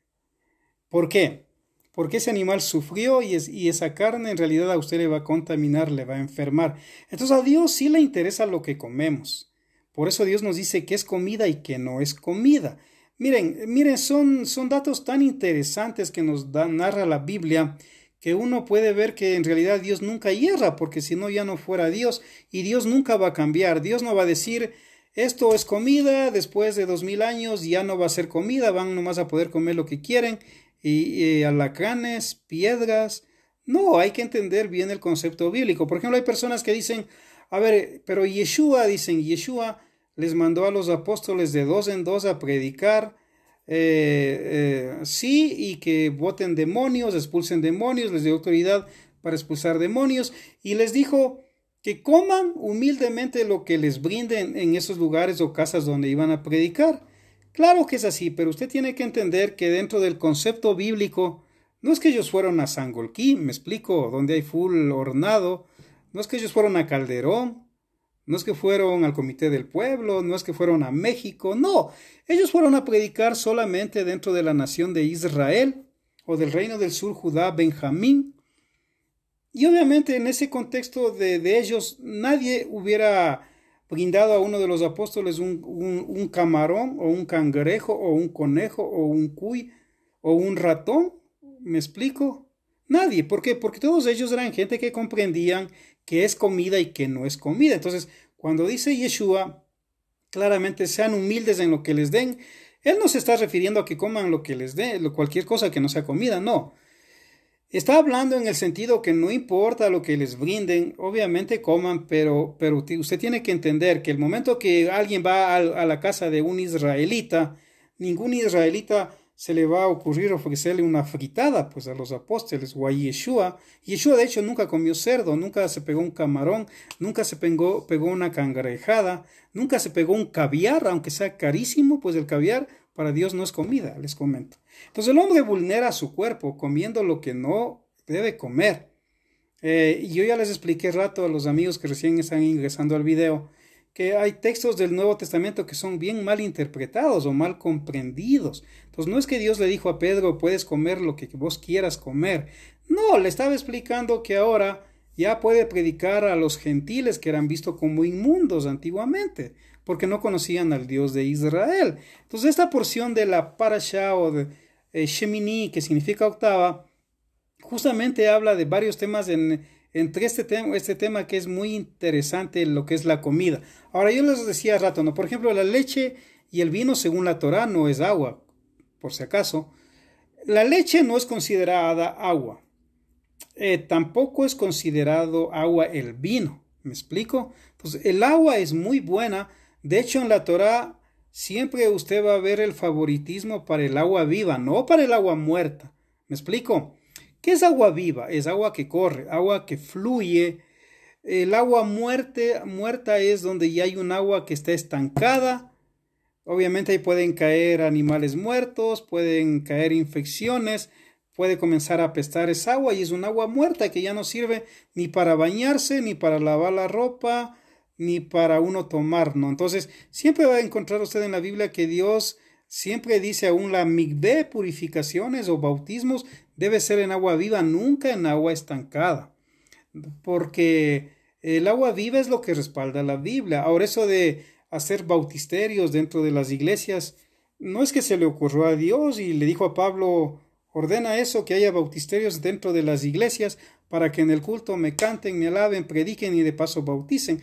¿Por qué? Porque ese animal sufrió y esa carne en realidad a usted le va a contaminar, le va a enfermar. Entonces a Dios sí le interesa lo que comemos. Por eso Dios nos dice que es comida y que no es comida. Miren, son datos tan interesantes que nos narra la Biblia, que uno puede ver que en realidad Dios nunca hierra, porque si no ya no fuera Dios, y Dios nunca va a cambiar. Dios no va a decir, esto es comida, después de 2000 años ya no va a ser comida, van nomás a poder comer lo que quieren, y alacranes, piedras. No, hay que entender bien el concepto bíblico. Por ejemplo, hay personas que dicen, a ver, pero Yeshua les mandó a los apóstoles de dos en dos a predicar, sí, y que voten demonios, expulsen demonios, les dio autoridad para expulsar demonios, y les dijo que coman humildemente lo que les brinden en esos lugares o casas donde iban a predicar. Claro que es así, pero usted tiene que entender que dentro del concepto bíblico, no es que ellos fueron a Sangolquí, me explico, donde hay full hornado, no es que ellos fueron a Calderón, no es que fueron al Comité del Pueblo, no es que fueron a México, no. Ellos fueron a predicar solamente dentro de la nación de Israel o del reino del sur, Judá, Benjamín. Y obviamente en ese contexto de ellos, nadie hubiera brindado a uno de los apóstoles un camarón o un cangrejo o un conejo o un cuy o un ratón. ¿Me explico? Nadie. ¿Por qué? Porque todos ellos eran gente que comprendían que es comida y que no es comida. Entonces, cuando dice Yeshua, claramente sean humildes en lo que les den, él no se está refiriendo a que coman lo que les den, cualquier cosa que no sea comida, no. Está hablando en el sentido que no importa lo que les brinden, obviamente coman, pero usted tiene que entender que el momento que alguien va a la casa de un israelita, ningún israelita se le va a ocurrir ofrecerle una fritada pues a los apóstoles o a Yeshua. Yeshua de hecho nunca comió cerdo, nunca se pegó un camarón, nunca se pegó una cangrejada, nunca se pegó un caviar, aunque sea carísimo, pues el caviar para Dios no es comida, les comento. Entonces el hombre vulnera su cuerpo comiendo lo que no debe comer. Y yo ya les expliqué rato a los amigos que recién están ingresando al video que hay textos del Nuevo Testamento que son bien mal interpretados o mal comprendidos. Entonces no es que Dios le dijo a Pedro, puedes comer lo que vos quieras comer. No, le estaba explicando que ahora ya puede predicar a los gentiles que eran vistos como inmundos antiguamente, porque no conocían al Dios de Israel. Entonces esta porción de la parasha o de Shemini, que significa octava, justamente habla de varios temas entre este tema que es muy interesante, lo que es la comida. Ahora, yo les decía rato, ¿no? Por ejemplo, la leche y el vino, según la Torá, no es agua, por si acaso. La leche no es considerada agua. Tampoco es considerado agua el vino. ¿Me explico? Entonces, el agua es muy buena. De hecho, en la Torá siempre usted va a ver el favoritismo para el agua viva, no para el agua muerta. ¿Me explico? ¿Qué es agua viva? Es agua que corre, agua que fluye. El agua muerta es donde ya hay un agua que está estancada. Obviamente ahí pueden caer animales muertos, pueden caer infecciones, puede comenzar a apestar esa agua y es un agua muerta que ya no sirve ni para bañarse, ni para lavar la ropa, ni para uno tomar, ¿no? Entonces siempre va a encontrar usted en la Biblia que Dios siempre dice aún la migdé, purificaciones o bautismos, debe ser en agua viva, nunca en agua estancada, porque el agua viva es lo que respalda la Biblia. Ahora eso de hacer bautisterios dentro de las iglesias, no es que se le ocurrió a Dios y le dijo a Pablo ordena eso, que haya bautisterios dentro de las iglesias para que en el culto me canten, me alaben, prediquen y de paso bauticen.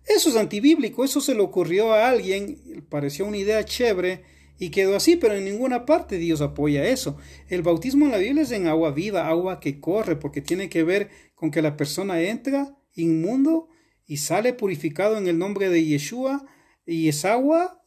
Eso es antibíblico, eso se le ocurrió a alguien, pareció una idea chévere y quedó así, pero en ninguna parte Dios apoya eso. El bautismo en la Biblia es en agua viva, agua que corre, porque tiene que ver con que la persona entra inmundo y sale purificado en el nombre de Yeshua, y esa agua,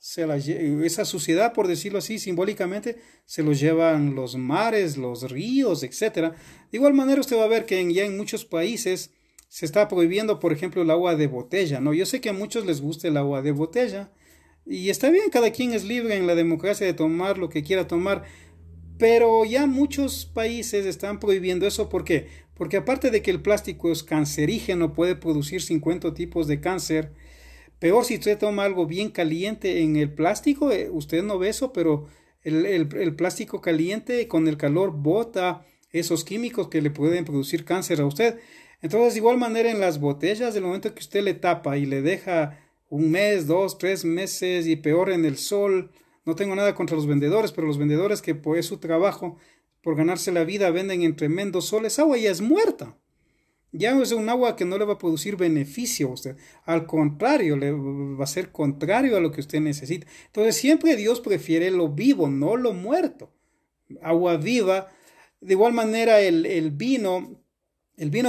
esa suciedad, por decirlo así, simbólicamente, se lo llevan los mares, los ríos, etc. De igual manera usted va a ver que ya en muchos países se está prohibiendo, por ejemplo, el agua de botella, ¿no? Yo sé que a muchos les gusta el agua de botella, y está bien, cada quien es libre en la democracia de tomar lo que quiera tomar, pero ya muchos países están prohibiendo eso. ¿Por qué? Porque aparte de que el plástico es cancerígeno, puede producir 50 tipos de cáncer. Peor si usted toma algo bien caliente en el plástico, usted no ve eso, pero el plástico caliente con el calor bota esos químicos que le pueden producir cáncer a usted. Entonces, de igual manera en las botellas, del momento que usted le tapa y le deja un mes, 2, 3 meses y peor en el sol, no tengo nada contra los vendedores, pero los vendedores que por su trabajo, por ganarse la vida, venden en tremendo sol, esa agua ya es muerta. Ya es un agua que no le va a producir beneficio a usted. Al contrario, le va a ser contrario a lo que usted necesita. Entonces siempre Dios prefiere lo vivo, no lo muerto. Agua viva. De igual manera el vino,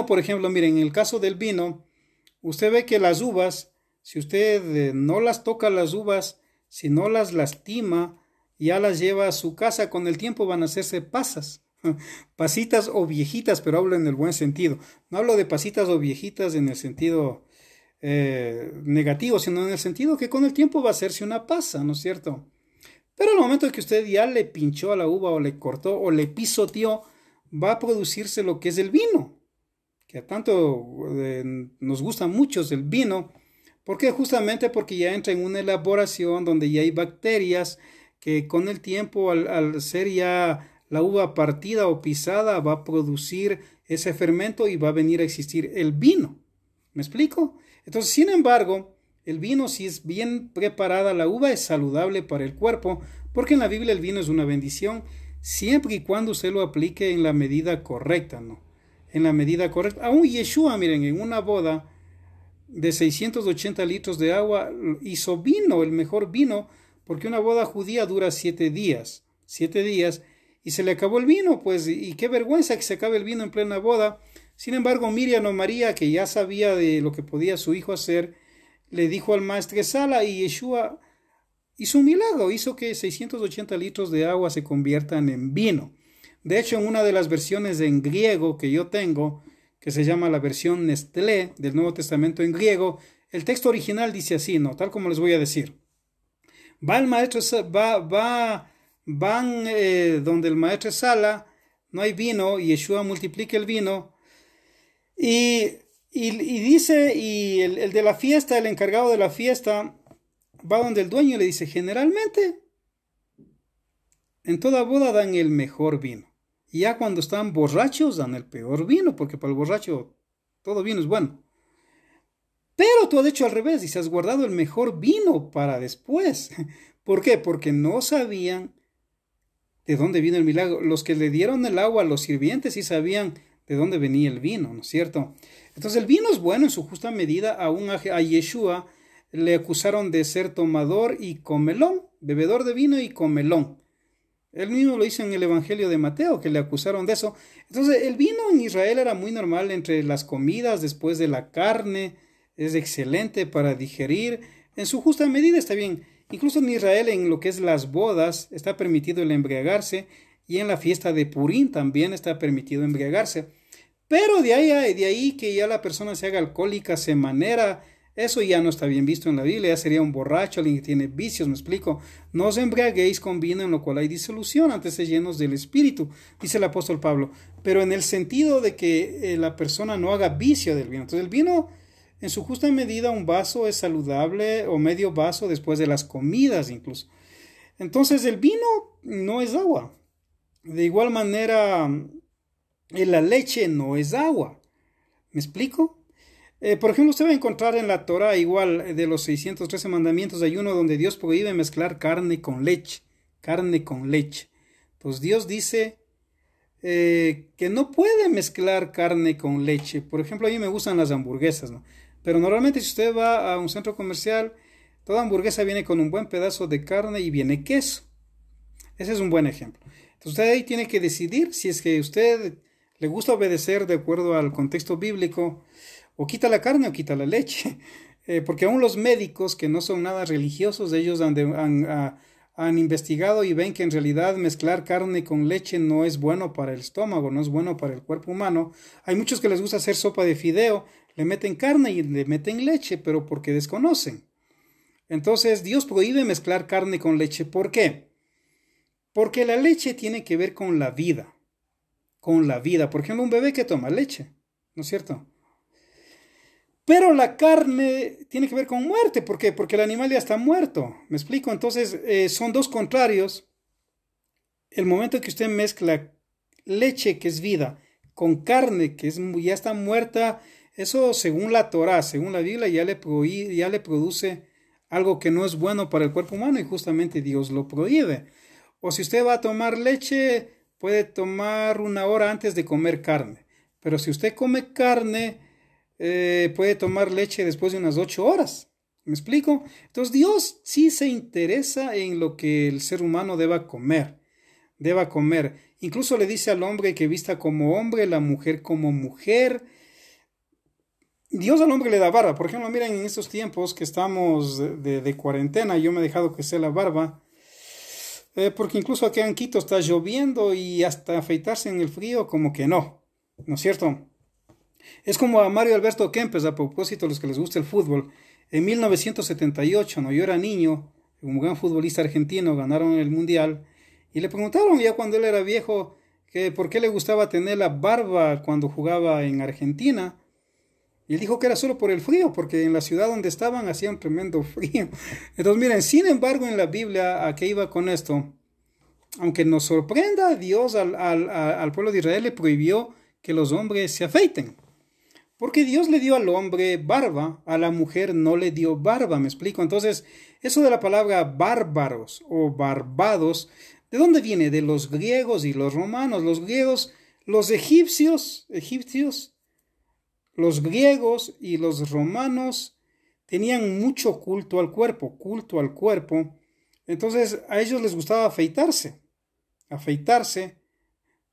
por ejemplo, miren, en el caso del vino, usted ve que las uvas, si usted no las toca las uvas, si no las lastima, ya las lleva a su casa, con el tiempo van a hacerse pasas. Pasitas o viejitas, pero hablo en el buen sentido. No hablo de pasitas o viejitas en el sentido negativo, sino en el sentido que con el tiempo va a hacerse una pasa, ¿no es cierto? Pero al momento que usted ya le pinchó a la uva o le cortó o le pisoteó, va a producirse lo que es el vino, que a tanto nos gusta mucho el vino. ¿Por qué? Justamente porque ya entra en una elaboración donde ya hay bacterias que con el tiempo, al ser ya la uva partida o pisada, va a producir ese fermento y va a venir a existir el vino. ¿Me explico? Entonces, sin embargo, el vino, si es bien preparada, la uva es saludable para el cuerpo, porque en la Biblia el vino es una bendición, siempre y cuando usted lo aplique en la medida correcta, ¿no? En la medida correcta. Aún Yeshua, miren, en una boda de 680 litros de agua hizo vino, el mejor vino, porque una boda judía dura 7 días. 7 días. Y se le acabó el vino, pues, y qué vergüenza que se acabe el vino en plena boda. Sin embargo, Miriam o María, que ya sabía de lo que podía su hijo hacer, le dijo al maestresala, y Yeshua hizo un milagro, hizo que 680 litros de agua se conviertan en vino. De hecho, en una de las versiones en griego que yo tengo, que se llama la versión Nestlé del Nuevo Testamento en griego, el texto original dice así, ¿no? Tal como les voy a decir. Va el maestro, van donde el maestro Sala, no hay vino, y Yeshua multiplica el vino, y dice, y el de la fiesta, el encargado de la fiesta, va donde el dueño y le dice, generalmente, en toda boda dan el mejor vino, y ya cuando están borrachos dan el peor vino, porque para el borracho todo vino es bueno. Pero tú has hecho al revés, dice, has guardado el mejor vino para después. ¿Por qué? Porque no sabían de dónde vino el milagro. Los que le dieron el agua a los sirvientes sí sabían de dónde venía el vino, ¿no es cierto? Entonces el vino es bueno en su justa medida. Aún a Yeshua le acusaron de ser tomador y comelón, bebedor de vino y comelón. Él mismo lo hizo en el Evangelio de Mateo, que le acusaron de eso. Entonces el vino en Israel era muy normal entre las comidas, después de la carne, es excelente para digerir. En su justa medida está bien. Incluso en Israel, en lo que es las bodas, está permitido el embriagarse, y en la fiesta de Purim también está permitido embriagarse. Pero de ahí que ya la persona se haga alcohólica, se manera, eso ya no está bien visto en la Biblia, ya sería un borracho, alguien que tiene vicios, me explico. No os embriaguéis con vino en lo cual hay disolución, antes de llenos del Espíritu, dice el apóstol Pablo. Pero en el sentido de que la persona no haga vicio del vino. Entonces el vino, en su justa medida, un vaso es saludable, o medio vaso después de las comidas incluso. Entonces el vino no es agua. De igual manera, la leche no es agua. ¿Me explico? Por ejemplo, usted va a encontrar en la Torah, igual de los 613 mandamientos, hay uno donde Dios prohíbe mezclar carne con leche. Carne con leche. Pues Dios dice, que no puede mezclar carne con leche. Por ejemplo, a mí me gustan las hamburguesas, ¿no? Pero normalmente si usted va a un centro comercial, toda hamburguesa viene con un buen pedazo de carne y viene queso. Ese es un buen ejemplo. Entonces usted ahí tiene que decidir si es que a usted le gusta obedecer de acuerdo al contexto bíblico, o quita la carne o quita la leche. Porque aún los médicos que no son nada religiosos, ellos han investigado y ven que en realidad mezclar carne con leche no es bueno para el estómago, no es bueno para el cuerpo humano. Hay muchos que les gusta hacer sopa de fideo, le meten carne y le meten leche, pero porque desconocen. Entonces Dios prohíbe mezclar carne con leche. ¿Por qué? Porque la leche tiene que ver con la vida. Con la vida. Por ejemplo, un bebé que toma leche, ¿no es cierto? Pero la carne tiene que ver con muerte. ¿Por qué? Porque el animal ya está muerto. ¿Me explico? Entonces, son dos contrarios. El momento que usted mezcla leche, que es vida, con carne, que ya está muerta, eso según la Torá, según la Biblia, ya le produce algo que no es bueno para el cuerpo humano y justamente Dios lo prohíbe. O si usted va a tomar leche, puede tomar 1 hora antes de comer carne. Pero si usted come carne, puede tomar leche después de unas 8 horas. ¿Me explico? Entonces Dios sí se interesa en lo que el ser humano deba comer. Incluso le dice al hombre que vista como hombre, la mujer como mujer. Dios al hombre le da barba. Por ejemplo, miren, en estos tiempos que estamos de cuarentena, yo me he dejado crecer la barba. Porque incluso aquí en Quito está lloviendo y hasta afeitarse en el frío como que no. ¿No es cierto? Es como a Mario Alberto Kempes, a propósito de los que les gusta el fútbol. En 1978, ¿no? Yo era niño, un gran futbolista argentino, ganaron el Mundial. Y le preguntaron ya cuando él era viejo que por qué le gustaba tener la barba cuando jugaba en Argentina. Y él dijo que era solo por el frío, porque en la ciudad donde estaban hacía un tremendo frío. Entonces miren, sin embargo en la Biblia, ¿a qué iba con esto? Aunque nos sorprenda, Dios al pueblo de Israel le prohibió que los hombres se afeiten. Porque Dios le dio al hombre barba, a la mujer no le dio barba, ¿me explico? Entonces, eso de la palabra bárbaros o barbados, ¿de dónde viene? De los griegos y los romanos. Los griegos, los egipcios, los griegos y los romanos tenían mucho culto al cuerpo. Entonces, a ellos les gustaba afeitarse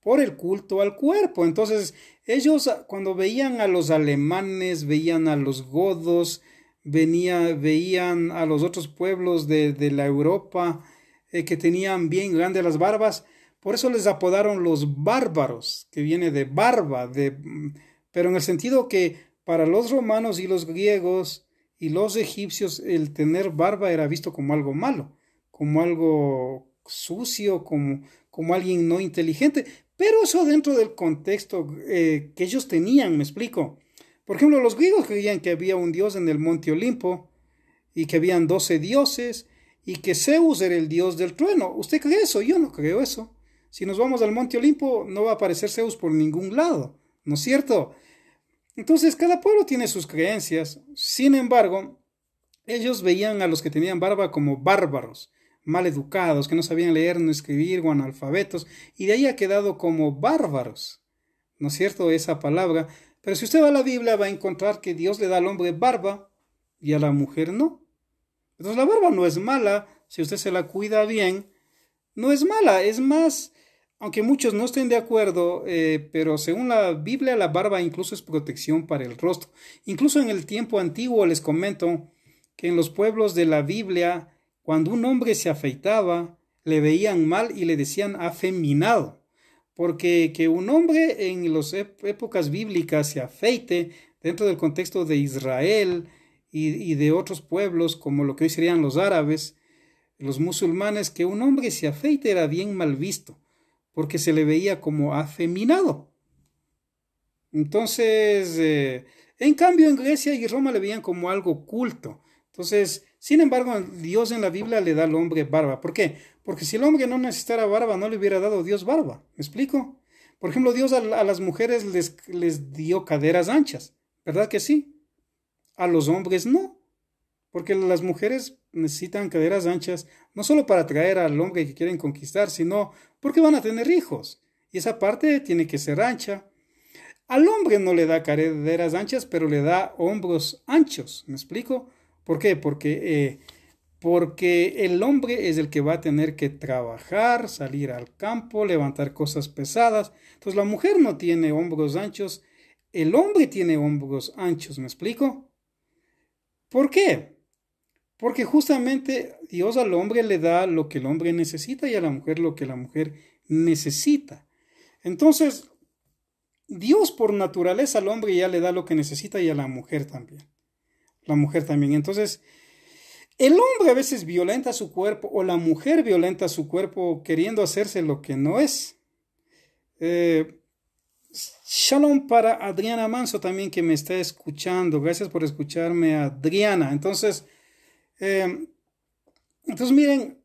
por el culto al cuerpo. Entonces, ellos cuando veían a los alemanes, veían a los godos, veían a los otros pueblos de la Europa que tenían bien grandes las barbas, por eso les apodaron los bárbaros, que viene de barba, pero en el sentido que para los romanos y los griegos y los egipcios el tener barba era visto como algo malo, como algo sucio, como alguien no inteligente. Pero eso dentro del contexto que ellos tenían, me explico. Por ejemplo, los griegos creían que había un dios en el monte Olimpo y que habían 12 dioses y que Zeus era el dios del trueno. ¿Usted cree eso? Yo no creo eso. Si nos vamos al monte Olimpo no va a aparecer Zeus por ningún lado, ¿no es cierto? Entonces cada pueblo tiene sus creencias. Sin embargo, ellos veían a los que tenían barba como bárbaros, mal educados, que no sabían leer ni escribir o analfabetos, y de ahí ha quedado como bárbaros, ¿no es cierto? Esa palabra. Pero si usted va a la Biblia va a encontrar que Dios le da al hombre barba y a la mujer no. Entonces la barba no es mala, si usted se la cuida bien, no es mala, es más, aunque muchos no estén de acuerdo, pero según la Biblia la barba incluso es protección para el rostro. Incluso en el tiempo antiguo les comento que en los pueblos de la Biblia, cuando un hombre se afeitaba, le veían mal y le decían afeminado, porque que un hombre en las épocas bíblicas se afeite dentro del contexto de Israel y de otros pueblos como lo que hoy serían los árabes, los musulmanes, que un hombre se afeite era bien mal visto, porque se le veía como afeminado. Entonces, en cambio en Grecia y Roma le veían como algo culto. Entonces, sin embargo, Dios en la Biblia le da al hombre barba. ¿Por qué? Porque si el hombre no necesitara barba, no le hubiera dado Dios barba. ¿Me explico? Por ejemplo, Dios a las mujeres les dio caderas anchas. ¿Verdad que sí? A los hombres no. Porque las mujeres necesitan caderas anchas no solo para atraer al hombre que quieren conquistar, sino porque van a tener hijos. y esa parte tiene que ser ancha. Al hombre no le da caderas anchas, pero le da hombros anchos. ¿Me explico? ¿Por qué? Porque el hombre es el que va a tener que trabajar, salir al campo, levantar cosas pesadas. Entonces la mujer no tiene hombros anchos, el hombre tiene hombros anchos. ¿Me explico? ¿Por qué? Porque justamente Dios al hombre le da lo que el hombre necesita y a la mujer lo que la mujer necesita. Entonces, Dios por naturaleza al hombre ya le da lo que necesita y a la mujer también. La mujer también. Entonces, el hombre a veces violenta su cuerpo o la mujer violenta su cuerpo queriendo hacerse lo que no es. Shalom para Adriana Manso también que me está escuchando. Gracias por escucharme, Adriana. Entonces miren,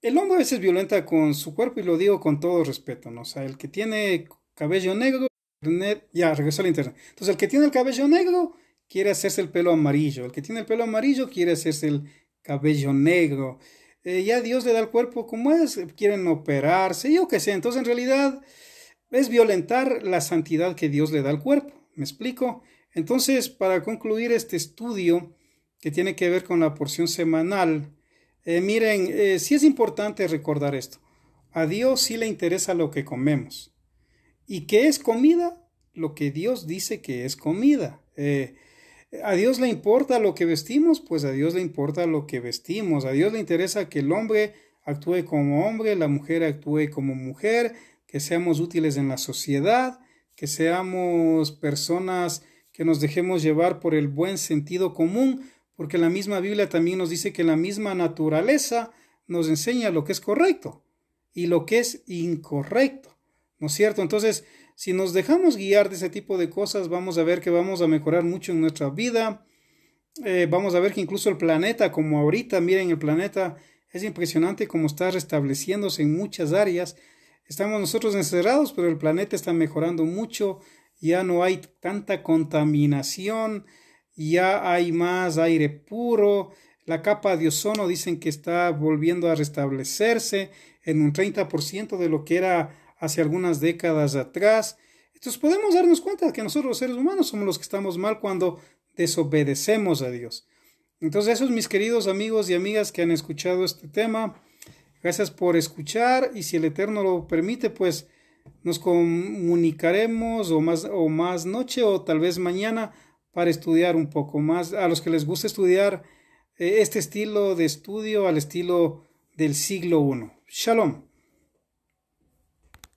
el hombre a veces violenta con su cuerpo y lo digo con todo respeto, ¿no? O sea, el que tiene cabello negro, ya regresó al internet. Entonces, el que tiene el cabello negro quiere hacerse el pelo amarillo. El que tiene el pelo amarillo quiere hacerse el cabello negro. Ya Dios le da el cuerpo como es, quieren operarse, yo qué sé. Entonces, en realidad, es violentar la santidad que Dios le da al cuerpo. ¿Me explico? Entonces, para concluir este estudio que tiene que ver con la porción semanal, miren, sí es importante recordar esto. A Dios sí le interesa lo que comemos. ¿Y qué es comida? Lo que Dios dice que es comida. ¿A Dios le importa lo que vestimos? Pues a Dios le importa lo que vestimos. A Dios le interesa que el hombre actúe como hombre, la mujer actúe como mujer, que seamos útiles en la sociedad, que seamos personas que nos dejemos llevar por el buen sentido común, porque la misma Biblia también nos dice que la misma naturaleza nos enseña lo que es correcto y lo que es incorrecto, ¿no es cierto? Entonces, si nos dejamos guiar de ese tipo de cosas, vamos a ver que vamos a mejorar mucho en nuestra vida. Vamos a ver que incluso el planeta, como ahorita, miren, el planeta es impresionante cómo está restableciéndose en muchas áreas. Estamos nosotros encerrados, pero el planeta está mejorando mucho. Ya no hay tanta contaminación, ya hay más aire puro. La capa de ozono dicen que está volviendo a restablecerse en un 30% de lo que era hace algunas décadas atrás. Entonces podemos darnos cuenta que nosotros los seres humanos somos los que estamos mal cuando desobedecemos a Dios. Entonces esos mis queridos amigos y amigas que han escuchado este tema, gracias por escuchar y si el Eterno lo permite, pues nos comunicaremos o más noche o tal vez mañana para estudiar un poco más. A los que les gusta estudiar este estilo de estudio al estilo del siglo I. Shalom.